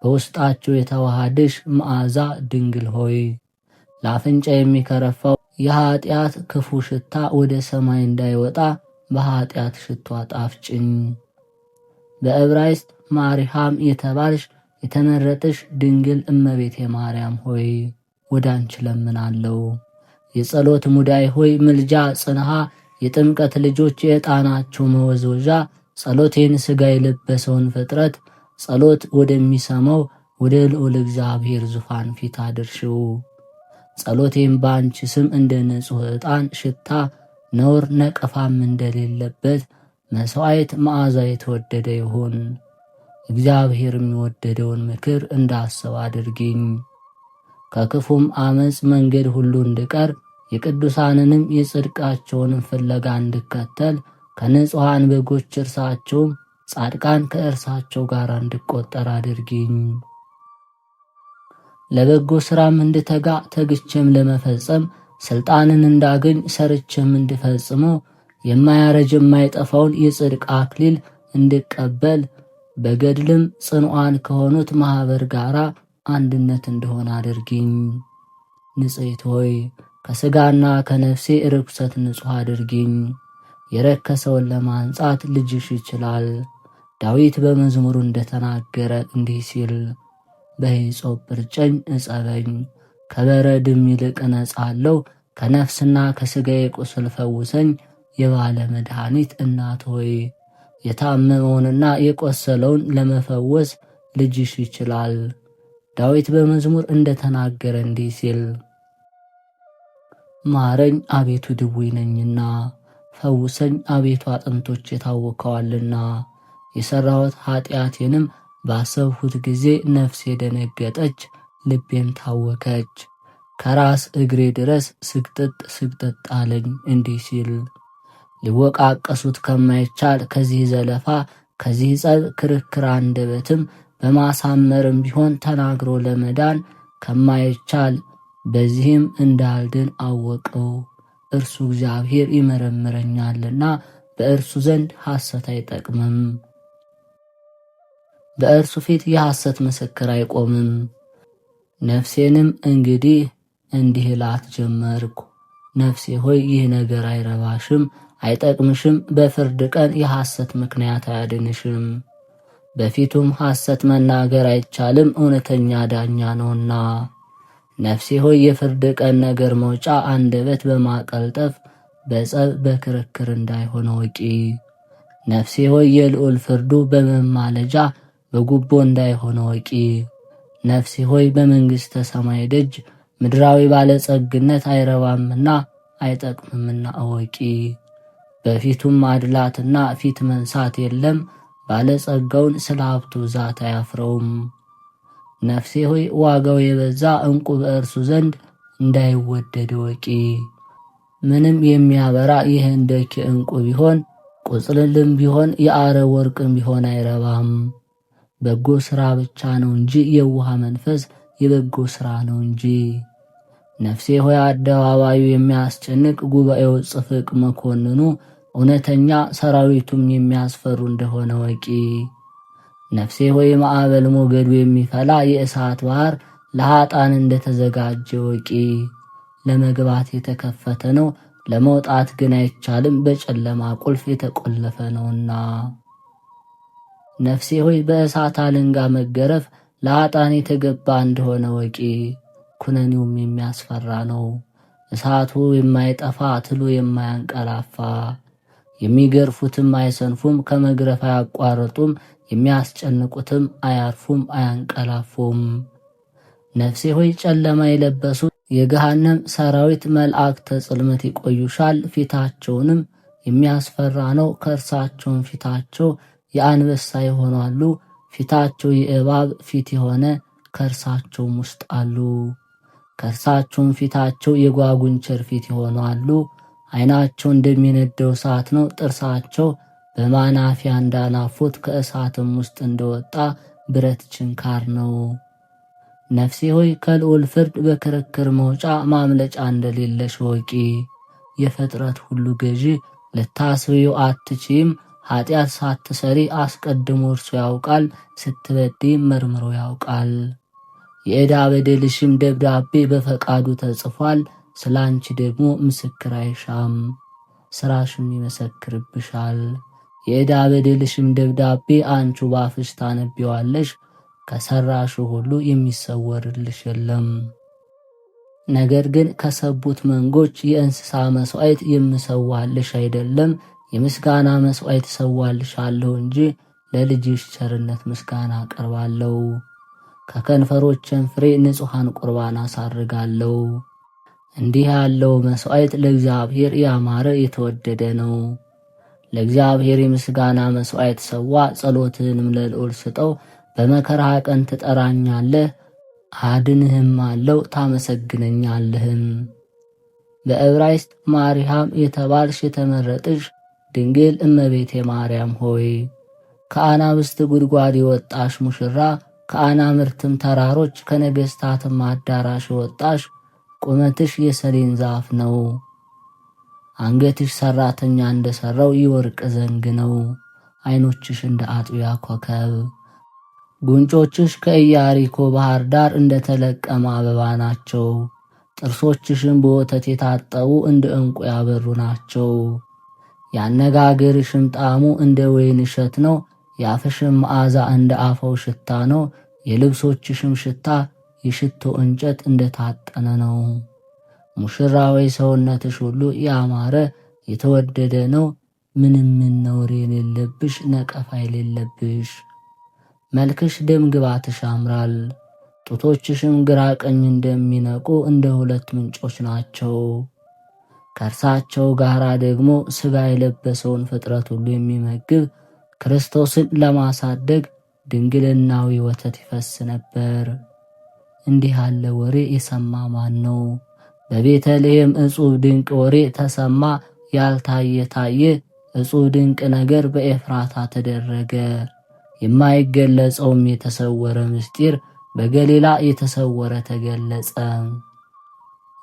Speaker 1: በውስጣቸው የተዋሃደሽ መዓዛ ድንግል ሆይ ለአፍንጫ የሚከረፋው የኀጢአት ክፉ ሽታ ወደ ሰማይ እንዳይወጣ በኀጢአት ሽቶ አጣፍጭኝ። በዕብራይስጥ ማሪሃም የተባልሽ የተመረጥሽ ድንግል እመቤቴ ማርያም ሆይ ወደ አንቺ ለምናለሁ። የጸሎት ሙዳይ ሆይ ምልጃ ጽንሃ የጥምቀት ልጆች የዕጣናቸው መወዝወዣ ጸሎቴን ሥጋ የለበሰውን ፍጥረት ጸሎት ወደሚሰማው ወደ ልዑል እግዚአብሔር ዙፋን ፊት አድርሽው። ጸሎቴም በአንቺ ስም እንደ ንጹሕ ዕጣን ሽታ ነውር ነቀፋም እንደሌለበት መሥዋዕት መዓዛ የተወደደ ይሁን። እግዚአብሔር የሚወደደውን ምክር እንዳስብ አድርጊኝ። ከክፉም አመፅ መንገድ ሁሉ እንድቀር የቅዱሳንንም የጽድቃቸውንም ፍለጋ እንድከተል ከንጹሐን በጎች እርሳቸውም ጻድቃን ከእርሳቸው ጋር እንድቆጠር አድርጊኝ። ለበጎ ሥራም እንድተጋ ተግቼም ለመፈጸም ሥልጣንን እንዳገኝ ሰርቼም እንድፈጽመው የማያረጅ የማይጠፋውን የጽድቅ አክሊል እንድቀበል በገድልም ጽኑዓን ከሆኑት ማኅበር ጋር አንድነት እንደሆነ አድርጊኝ። ንጽሕት ሆይ ከሥጋና ከነፍሴ ርኩሰት ንጹሕ አድርጊኝ። የረከሰውን ለማንጻት ልጅሽ ይችላል። ዳዊት በመዝሙሩ እንደተናገረ እንዲህ ሲል በሂሶጵ እርጨኝ እጸበኝ፣ ከበረድም ይልቅ እነጻለሁ። ከነፍስና ከሥጋዬ ቁስል ፈውሰኝ። የባለ መድኃኒት እናት ሆይ የታመመውንና የቆሰለውን ለመፈወስ ልጅሽ ይችላል። ዳዊት በመዝሙር እንደተናገረ እንዲህ ሲል ማረኝ አቤቱ ድውይ ነኝና፣ ፈውሰኝ አቤቱ አጥንቶች የታወከዋልና። የሠራሁት ኀጢአቴንም ባሰብሁት ጊዜ ነፍሴ ደነገጠች፣ ልቤም ታወከች። ከራስ እግሬ ድረስ ስግጥጥ ስግጥጥ አለኝ። እንዲህ ሲል ሊወቃቀሱት ከማይቻል ከዚህ ዘለፋ ከዚህ ጸብ ክርክር አንደበትም በማሳመርም ቢሆን ተናግሮ ለመዳን ከማይቻል በዚህም እንዳልድን አወቀው። እርሱ እግዚአብሔር ይመረምረኛልና በእርሱ ዘንድ ሐሰት አይጠቅምም። በእርሱ ፊት የሐሰት ምስክር አይቆምም። ነፍሴንም እንግዲህ እንዲህ እላት ጀመርኩ፣ ነፍሴ ሆይ ይህ ነገር አይረባሽም፣ አይጠቅምሽም። በፍርድ ቀን የሐሰት ምክንያት አያድንሽም። በፊቱም ሐሰት መናገር አይቻልም፣ እውነተኛ ዳኛ ነውና። ነፍሴ ሆይ የፍርድ ቀን ነገር መውጫ አንደበት በማቀልጠፍ በጸብ በክርክር እንዳይሆን ወቂ። ነፍሴ ሆይ የልዑል ፍርዱ በመማለጃ በጉቦ እንዳይሆነ ወቂ። ነፍሴ ሆይ በመንግሥተ ሰማይ ደጅ ምድራዊ ባለጸግነት አይረባምና አይጠቅምምና እወቂ። በፊቱም ማድላትና ፊት መንሳት የለም፣ ባለጸጋውን ስለ ሀብቱ ብዛት አያፍረውም። ነፍሴ ሆይ ዋጋው የበዛ ዕንቁ በእርሱ ዘንድ እንዳይወደድ እወቂ። ምንም የሚያበራ ይህ እንደኪ ዕንቁ ቢሆን ቁጽልልም ቢሆን የአረብ ወርቅም ቢሆን አይረባም። በጎ ሥራ ብቻ ነው እንጂ የውሃ መንፈስ የበጎ ሥራ ነው እንጂ። ነፍሴ ሆይ አደባባዩ የሚያስጨንቅ ጉባኤው ጽፍቅ መኮንኑ እውነተኛ ሰራዊቱም የሚያስፈሩ እንደሆነ ወቂ። ነፍሴ ሆይ ማዕበል ሞገዱ የሚፈላ የእሳት ባህር ለኃጣን እንደተዘጋጀ ወቂ። ለመግባት የተከፈተ ነው፣ ለመውጣት ግን አይቻልም፣ በጨለማ ቁልፍ የተቆለፈ ነውና። ነፍሴ ሆይ በእሳት አለንጋ መገረፍ ለኃጣን የተገባ እንደሆነ ወቂ። ኩነኔውም የሚያስፈራ ነው። እሳቱ የማይጠፋ ትሉ የማያንቀላፋ፣ የሚገርፉትም አይሰንፉም፣ ከመግረፍ አያቋርጡም፣ የሚያስጨንቁትም አያርፉም አያንቀላፉም። ነፍሴ ሆይ ጨለማ የለበሱ የገሃነም ሰራዊት መላእክተ ጽልመት ይቆዩሻል። ፊታቸውንም የሚያስፈራ ነው። ከእርሳቸውም ፊታቸው የአንበሳ ይሆናሉ። ፊታቸው የእባብ ፊት የሆነ ከእርሳቸውም ውስጥ አሉ። ከእርሳቸውም ፊታቸው የጓጉንቸር ፊት ይሆናሉ። ዓይናቸው እንደሚነደው እሳት ነው። ጥርሳቸው በማናፊያ እንዳናፉት ከእሳትም ውስጥ እንደወጣ ብረት ችንካር ነው። ነፍሴ ሆይ ከልዑል ፍርድ በክርክር መውጫ ማምለጫ እንደሌለሽ ወቂ። የፍጥረት ሁሉ ገዢ ልታስብዩ አትችይም። ኃጢአት ሳትሰሪ አስቀድሞ እርሱ ያውቃል፣ ስትበድይም መርምሮ ያውቃል። የዕዳ በደልሽም ደብዳቤ በፈቃዱ ተጽፏል። ስለ አንቺ ደግሞ ምስክር አይሻም፣ ሥራሽም ይመሰክርብሻል። የዕዳ በደልሽም ደብዳቤ አንቺ ባፍሽ ታነቢዋለሽ፣ ከሠራሹ ሁሉ የሚሰወርልሽ የለም። ነገር ግን ከሰቡት መንጎች የእንስሳ መሥዋዕት የምሰዋልሽ አይደለም፣ የምስጋና መሥዋዕት እሰዋልሻለሁ እንጂ ለልጅሽ ቸርነት ምስጋና አቀርባለሁ። ከከንፈሮቼም ፍሬ ንጹሐን ቁርባን አሳርጋለሁ። እንዲህ ያለው መሥዋዕት ለእግዚአብሔር ያማረ የተወደደ ነው። ለእግዚአብሔር የምስጋና መሥዋዕት ሰዋ፣ ጸሎትህንም ለልዑል ስጠው። በመከራ ቀን ትጠራኛለህ፣ አድንህም አለው፣ ታመሰግነኛለህም። በዕብራይስጥ ማርያም የተባልሽ የተመረጥሽ ድንግል እመቤቴ ማርያም ሆይ ከአናብስት ጉድጓድ የወጣሽ ሙሽራ፣ ከአናምርትም ተራሮች ከነገሥታትም አዳራሽ የወጣሽ ቁመትሽ የሰሌን ዛፍ ነው። አንገትሽ ሠራተኛ እንደሠራው የወርቅ ዘንግ ነው። ዓይኖችሽ እንደ አጥቢያ ኮከብ፣ ጉንጮችሽ ከኢያሪኮ ባህር ዳር እንደተለቀመ አበባ ናቸው። ጥርሶችሽም በወተት የታጠቡ እንደ ዕንቁ ያበሩ ናቸው። ያነጋገርሽም ጣዕሙ እንደ ወይን እሸት ነው። የአፍሽም መዓዛ እንደ አፈው ሽታ ነው። የልብሶችሽም ሽታ የሽቶ እንጨት እንደታጠነ ነው። ሙሽራዊ ሰውነትሽ ሁሉ ያማረ የተወደደ ነው። ምንም ነውር የሌለብሽ ነቀፋ የሌለብሽ። መልክሽ ደም ግባትሽ ያምራል። ጡቶችሽም ግራ ቀኝ እንደሚነቁ እንደ ሁለት ምንጮች ናቸው። ከእርሳቸው ጋር ደግሞ ሥጋ የለበሰውን ፍጥረት ሁሉ የሚመግብ ክርስቶስን ለማሳደግ ድንግልናዊ ወተት ይፈስ ነበር። እንዲህ ያለ ወሬ የሰማ ማን ነው? በቤተልሔም እጹብ ድንቅ ወሬ ተሰማ፣ ያልታየ ታየ። እጹብ ድንቅ ነገር በኤፍራታ ተደረገ። የማይገለጸውም የተሰወረ ምስጢር በገሊላ የተሰወረ ተገለጸ።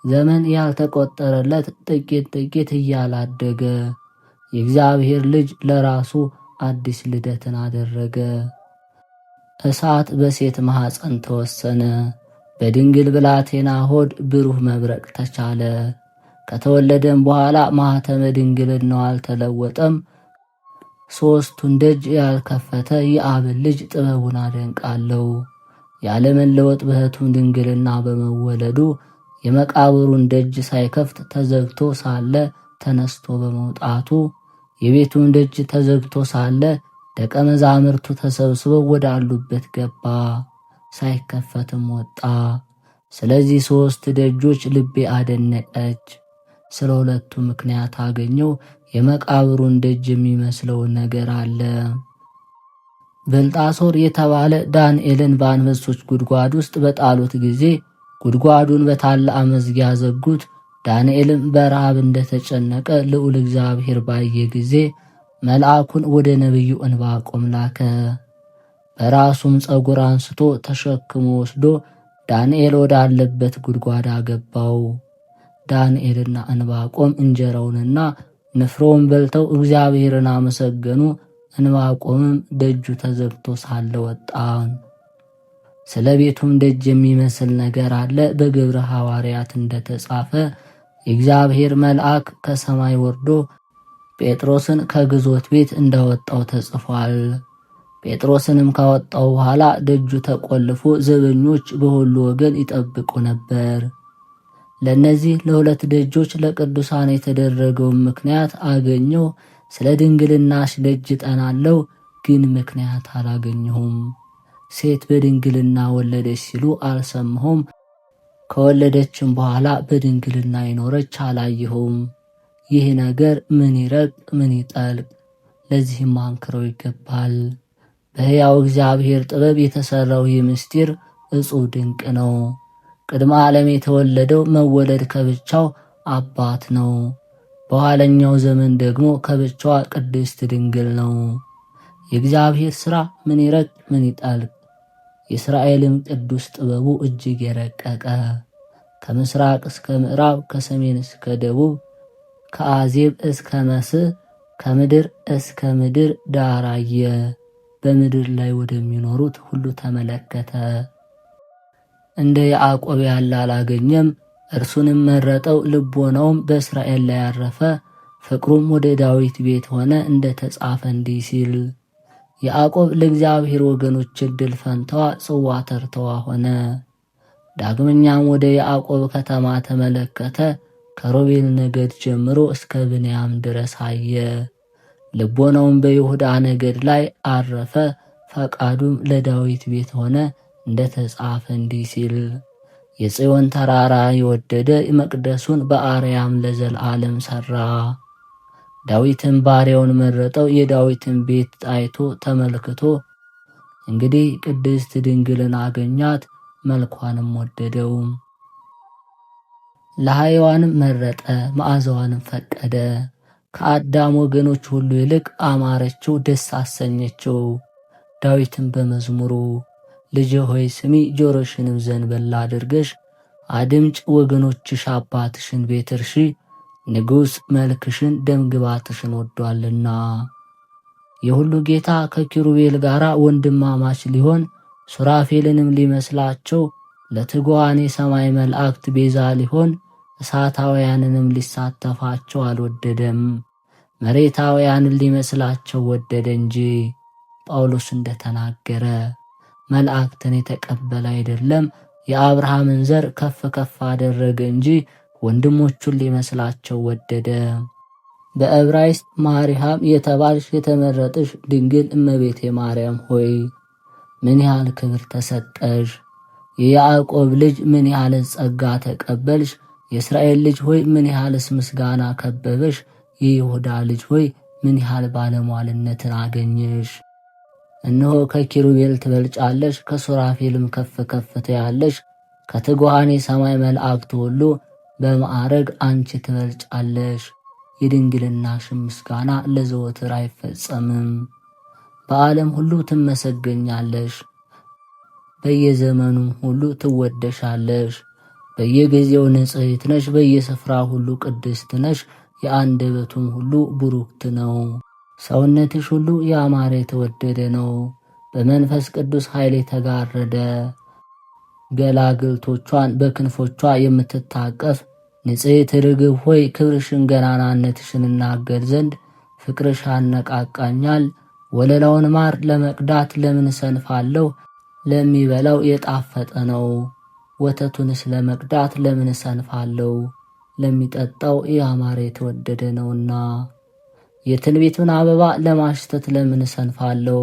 Speaker 1: ዘመን ያልተቆጠረለት ጥቂት ጥቂት እያላደገ የእግዚአብሔር ልጅ ለራሱ አዲስ ልደትን አደረገ። እሳት በሴት ማኅፀን ተወሰነ። በድንግል ብላቴና ሆድ ብሩህ መብረቅ ተቻለ። ከተወለደም በኋላ ማኅተመ ድንግልናው አልተለወጠም። ሦስቱን ደጅ ያልከፈተ የአብን ልጅ ጥበቡን አደንቃለሁ። ያለመለወጥ በሕቱም ድንግልና በመወለዱ የመቃብሩን ደጅ ሳይከፍት ተዘግቶ ሳለ ተነስቶ በመውጣቱ የቤቱም ደጅ ተዘግቶ ሳለ ደቀ መዛሙርቱ ተሰብስበው ወዳሉበት ገባ፣ ሳይከፈትም ወጣ። ስለዚህ 3 ደጆች ልቤ አደነቀች። ስለ 2ቱ ምክንያት አገኘው። የመቃብሩን ደጅ የሚመስለውን ነገር አለ። ብልጣሶር የተባለ ዳንኤልን በአንበሶች ጉድጓድ ውስጥ በጣሉት ጊዜ ጉድጓዱን በታላቅ መዝጊያ ዘጉት። ዳንኤልም በረሃብ እንደተጨነቀ ልዑል እግዚአብሔር ባየ ጊዜ መልአኩን ወደ ነቢዩ ዕንባቆም ላከ። በራሱም ፀጉር አንስቶ ተሸክሞ ወስዶ ዳንኤል ወዳለበት ጉድጓድ አገባው። ዳንኤልና ዕንባቆም እንጀራውንና ንፍሮውን በልተው እግዚአብሔርን አመሰገኑ። ዕንባቆምም ደጁ ተዘግቶ ሳለ ወጣ። ስለ ቤቱም ደጅ የሚመስል ነገር አለ። በግብረ ሐዋርያት እንደተጻፈ የእግዚአብሔር መልአክ ከሰማይ ወርዶ ጴጥሮስን ከግዞት ቤት እንዳወጣው ተጽፏል። ጴጥሮስንም ካወጣው በኋላ ደጁ ተቆልፎ ዘበኞች በሁሉ ወገን ይጠብቁ ነበር። ለእነዚህ ለ2 ደጆች ለቅዱሳን የተደረገውን ምክንያት አገኘው። ስለ ድንግልናሽ ደጅ እጠናለሁ፣ ግን ምክንያት አላገኘሁም። ሴት በድንግልና ወለደች ሲሉ አልሰማሁም። ከወለደችም በኋላ በድንግልና ይኖረች አላየሁም። ይህ ነገር ምን ይረቅ ምን ይጠልቅ፣ ለዚህም አንክረው ይገባል። በሕያው እግዚአብሔር ጥበብ የተሠራው ይህ ምስጢር እጹብ ድንቅ ነው። ቅድመ ዓለም የተወለደው መወለድ ከብቻው አባት ነው። በኋለኛው ዘመን ደግሞ ከብቻዋ ቅድስት ድንግል ነው። የእግዚአብሔር ሥራ ምን ይረቅ ምን ይጠልቅ፣ የእስራኤልም ቅዱስ ጥበቡ እጅግ የረቀቀ ከምስራቅ እስከ ምዕራብ ከሰሜን እስከ ደቡብ ከአዜብ እስከ መስህ ከምድር እስከ ምድር ዳር አየ። በምድር ላይ ወደሚኖሩት ሁሉ ተመለከተ። እንደ ያዕቆብ ያለ አላገኘም። እርሱንም መረጠው፣ ልቦናውም በእስራኤል ላይ ያረፈ፣ ፍቅሩም ወደ ዳዊት ቤት ሆነ። እንደ ተጻፈ እንዲህ ሲል ያዕቆብ ለእግዚአብሔር ወገኖች ዕድል ፈንታዋ ጽዋ ተርተዋ ሆነ። ዳግመኛም ወደ ያዕቆብ ከተማ ተመለከተ። ከሮቤል ነገድ ጀምሮ እስከ ብንያም ድረስ አየ። ልቦናውም በይሁዳ ነገድ ላይ አረፈ፣ ፈቃዱም ለዳዊት ቤት ሆነ። እንደ ተጻፈ እንዲህ ሲል የጽዮን ተራራ የወደደ መቅደሱን በአርያም ለዘላለም ሠራ። ዳዊትም ባሪያውን መረጠው። የዳዊትን ቤት አይቶ ተመልክቶ እንግዲህ ቅድስት ድንግልን አገኛት፣ መልኳንም ወደደው። ለሕያዋንም መረጠ፣ መዓዛዋንም ፈቀደ። ከአዳም ወገኖች ሁሉ ይልቅ አማረችው፣ ደስ አሰኘችው። ዳዊትም በመዝሙሩ ልጄ ሆይ ስሚ፣ ጆሮሽንም ዘንበል አድርገሽ አድምጭ፣ ወገኖችሽ አባትሽን ቤት እርሺ፣ ንጉሥ መልክሽን ደምግባትሽን ወዷልና። የሁሉ ጌታ ከኪሩቤል ጋር ወንድማማች ሊሆን ሱራፌልንም ሊመስላቸው ለትጉሃን የሰማይ መላእክት ቤዛ ሊሆን እሳታውያንንም ሊሳተፋቸው አልወደደም፣ መሬታውያንን ሊመስላቸው ወደደ እንጂ። ጳውሎስ እንደተናገረ መላእክትን የተቀበለ አይደለም፣ የአብርሃምን ዘር ከፍ ከፍ አደረገ እንጂ ወንድሞቹን ሊመስላቸው ወደደ። በዕብራይስጥ ማርያም የተባልሽ የተመረጥሽ ድንግል እመቤቴ ማርያም ሆይ ምን ያህል ክብር ተሰጠሽ! የያዕቆብ ልጅ ምን ያህል ጸጋ ተቀበልሽ! የእስራኤል ልጅ ሆይ ምን ያህልስ ምስጋና ከበበሽ! የይሁዳ ልጅ ሆይ ምን ያህል ባለሟልነትን አገኘሽ! እነሆ ከኪሩቤል ትበልጫለሽ፣ ከሱራፌልም ከፍ ከፍ ትያለሽ። ከትጉሃን የሰማይ መላእክት ሁሉ በማዕረግ አንቺ ትበልጫለሽ። የድንግልናሽም ምስጋና ለዘወትር አይፈጸምም። በዓለም ሁሉ ትመሰገኛለሽ፣ በየዘመኑም ሁሉ ትወደሻለሽ። በየጊዜው ንጽሕት ነሽ፣ በየስፍራ ሁሉ ቅድስት ነሽ። የአንደበቱም ሁሉ ቡሩክት ነው። ሰውነትሽ ሁሉ ያማረ የተወደደ ነው። በመንፈስ ቅዱስ ኃይል የተጋረደ ገላግልቶቿን በክንፎቿ የምትታቀፍ ንጽሕት ርግብ ሆይ ክብርሽን ገናናነትሽን እናገር ዘንድ ፍቅርሽ አነቃቃኛል። ወለላውን ማር ለመቅዳት ለምን እሰንፋለሁ? ለሚበላው የጣፈጠ ነው። ወተቱንስ ለመቅዳት ለምን እሰንፋለሁ? ለሚጠጣው ያማረ የተወደደ ነውና። የትንቢቱን አበባ ለማሽተት ለምን እሰንፋለሁ?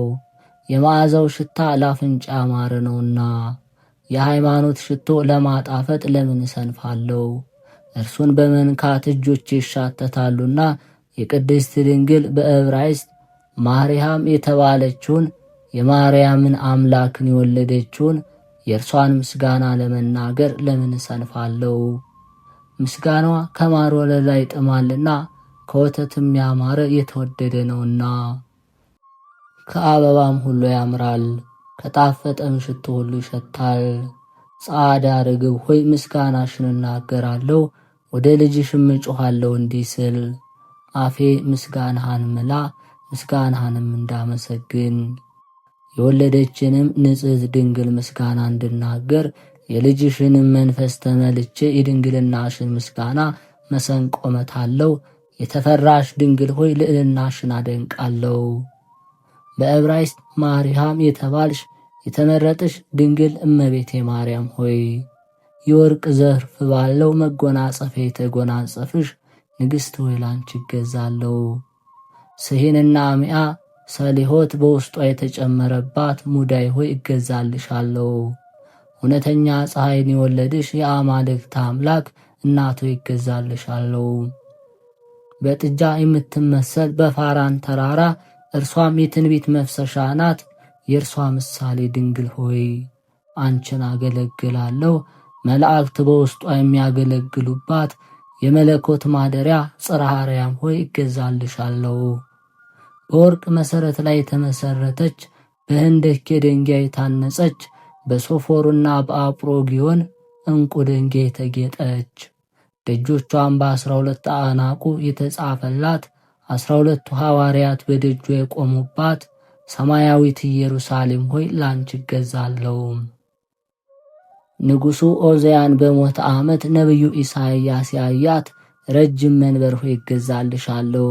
Speaker 1: የመዓዛው ሽታ ለአፍንጫ ያማረ ነውና። የሃይማኖት ሽቶ ለማጣፈጥ ለምን እሰንፋለሁ? እርሱን በመንካት እጆቼ ይሻተታሉና። የቅድስት ድንግል በዕብራይስጥ ማርያም የተባለችውን የማርያምን አምላክን የወለደችውን የእርሷን ምስጋና ለመናገር ለምን እሰንፋለሁ? ምስጋናዋ ከማር ወለላ ይጥማልና ከወተትም ያማረ የተወደደ ነውና። ከአበባም ሁሉ ያምራል፣ ከጣፈጠም ሽቶ ሁሉ ይሸታል። ጻዕዳ ርግብ ሆይ ምስጋናሽን እናገራለሁ፣ ወደ ልጅሽም እጮኻለሁ እንዲህ ስል። አፌ ምስጋናህን ምላ፣ ምስጋናህንም እንዳመሰግን። የወለደችንም ንጽሕት ድንግል ምስጋና እንድናገር የልጅሽንም መንፈስ ተመልቼ የድንግልናሽን ምስጋና መሰንቆ መታለሁ። የተፈራሽ ድንግል ሆይ ልዕልናሽን አደንቃለሁ። በዕብራይስጥ ማርያም የተባልሽ የተመረጥሽ ድንግል እመቤቴ ማርያም ሆይ የወርቅ ዘርፍ ባለው መጎናጸፊያ የተጎናጸፍሽ ንግሥት ሆይ ላንቺ ይገዛለሁ። ስሂንና ሚያ ሰሊሆት በውስጧ የተጨመረባት ሙዳይ ሆይ እገዛልሻለሁ። እውነተኛ ፀሐይን የወለድሽ የአማልክት አምላክ እናቶ ይገዛልሻለሁ። በጥጃ የምትመሰል በፋራን ተራራ እርሷም የትንቢት መፍሰሻ ናት። የእርሷ ምሳሌ ድንግል ሆይ አንቺን አገለግላለሁ። መላእክት በውስጧ የሚያገለግሉባት የመለኮት ማደሪያ ጽርሐ አርያም ሆይ እገዛልሻለሁ። በወርቅ መሠረት ላይ የተመሠረተች በህንደኬ ድንጋይ የታነጸች በሶፎርና በአጵሮጊዮን ዕንቁ ድንጋይ የተጌጠች ደጆቿን በ12 አዕናቁ የተጻፈላት 12ቱ ሐዋርያት በደጇ የቆሙባት ሰማያዊት ኢየሩሳሌም ሆይ ላንቺ እገዛለሁ። ንጉሡ ዖዝያን በሞተ ዓመት ነቢዩ ኢሳይያስ ያያት ረጅም መንበር ሆይ እገዛልሻለሁ።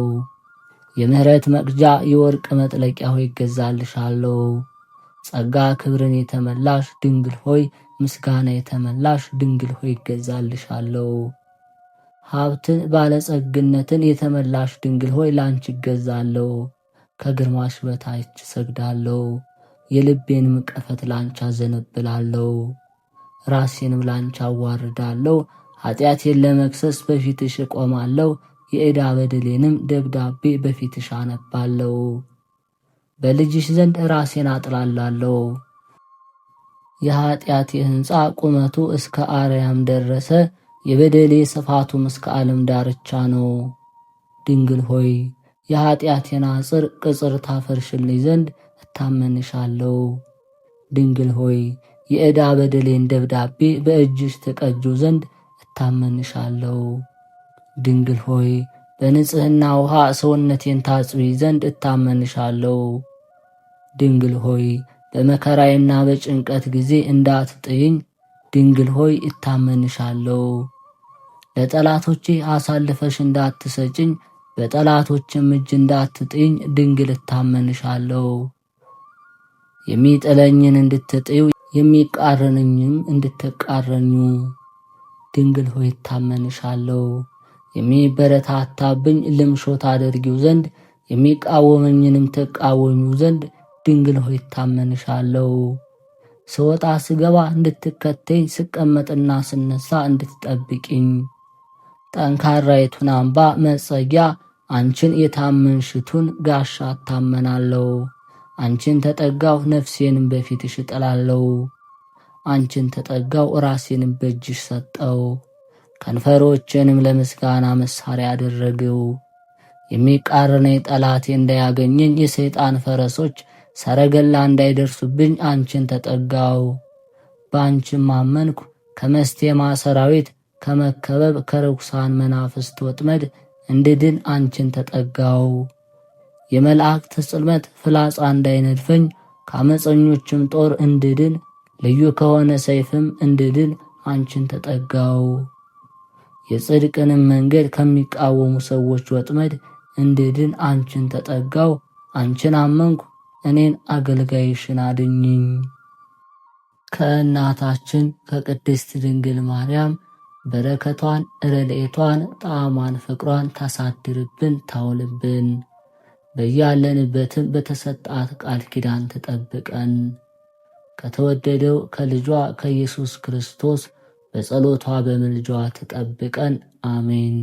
Speaker 1: የምሕረት መቅጃ የወርቅ መጥለቂያ ሆይ እገዛልሻለሁ። ጸጋ ክብርን የተመላሽ ድንግል ሆይ ምስጋና የተመላሽ ድንግል ሆይ እገዛልሻለሁ። ሀብትን ባለጸግነትን የተመላሽ ድንግል ሆይ ላንቺ እገዛለሁ። ከግርማሽ በታች እሰግዳለሁ። የልቤንም ቀፈት ላንቺ አዘነብላለሁ። ራሴንም ላንቺ አዋርዳለሁ። ኃጢአቴን ለመክሰስ በፊትሽ እቆማለሁ። የዕዳ በደሌንም ደብዳቤ በፊትሽ አነባለሁ። በልጅሽ ዘንድ ራሴን አጥላላለሁ። የኃጢአቴ ሕንፃ ቁመቱ እስከ አርያም ደረሰ፣ የበደሌ ስፋቱም እስከ ዓለም ዳርቻ ነው። ድንግል ሆይ የኃጢአቴን አጥር ቅጽር ታፈርሽልኝ ዘንድ እታመንሻለሁ። ድንግል ሆይ የዕዳ በደሌን ደብዳቤ በእጅሽ ተቀጁ ዘንድ እታመንሻለሁ። ድንግል ሆይ በንጽሕና ውሃ ሰውነቴን ታጽቢ ዘንድ እታመንሻለሁ። ድንግል ሆይ በመከራዬና በጭንቀት ጊዜ እንዳትጥይኝ ድንግል ሆይ እታመንሻለሁ። ለጠላቶቼ አሳልፈሽ እንዳትሰጭኝ በጠላቶችም እጅ እንዳትጥይኝ ድንግል እታመንሻለሁ። የሚጥለኝን እንድትጥዩ የሚቃረንኝም እንድትቃረኙ ድንግል ሆይ እታመንሻለሁ። የሚበረታታብኝ ልምሾ ታደርጊው ዘንድ የሚቃወመኝንም ትቃወሚው ዘንድ ድንግል ሆይ እታመንሻለሁ። ስወጣ ስገባ እንድትከተኝ ስቀመጥና ስነሳ እንድትጠብቂኝ ጠንካራይቱን አምባ መጸጊያ አንቺን የታመንሽቱን ጋሻ እታመናለሁ። አንቺን ተጠጋው ነፍሴንም በፊትሽ እጥላለሁ። አንቺን ተጠጋው ራሴንም በእጅሽ ሰጠው። ከንፈሮችንም ለምስጋና መሳሪያ አደረገው። የሚቃረነኝ ጠላቴ እንዳያገኘኝ የሰይጣን ፈረሶች ሰረገላ እንዳይደርሱብኝ አንቺን ተጠጋው። በአንቺም አመንኩ። ከመስቴማ ሰራዊት ከመከበብ ከርኩሳን መናፍስት ወጥመድ እንድድን አንቺን ተጠጋው። የመላእክት ጽልመት ፍላጻ እንዳይነድፈኝ ከአመፀኞችም ጦር እንድድን ልዩ ከሆነ ሰይፍም እንድድን አንቺን ተጠጋው። የጽድቅንም መንገድ ከሚቃወሙ ሰዎች ወጥመድ እንድድን አንቺን ተጠጋው። አንቺን አመንኩ፣ እኔን አገልጋይሽን አድኝኝ። ከእናታችን ከቅድስት ድንግል ማርያም በረከቷን ረድኤቷን ጣዕሟን ፍቅሯን ታሳድርብን ታውልብን። በያለንበትም በተሰጣት ቃል ኪዳን ተጠብቀን ከተወደደው ከልጇ ከኢየሱስ ክርስቶስ በጸሎቷ በምልጃዋ ተጠብቀን አሜን።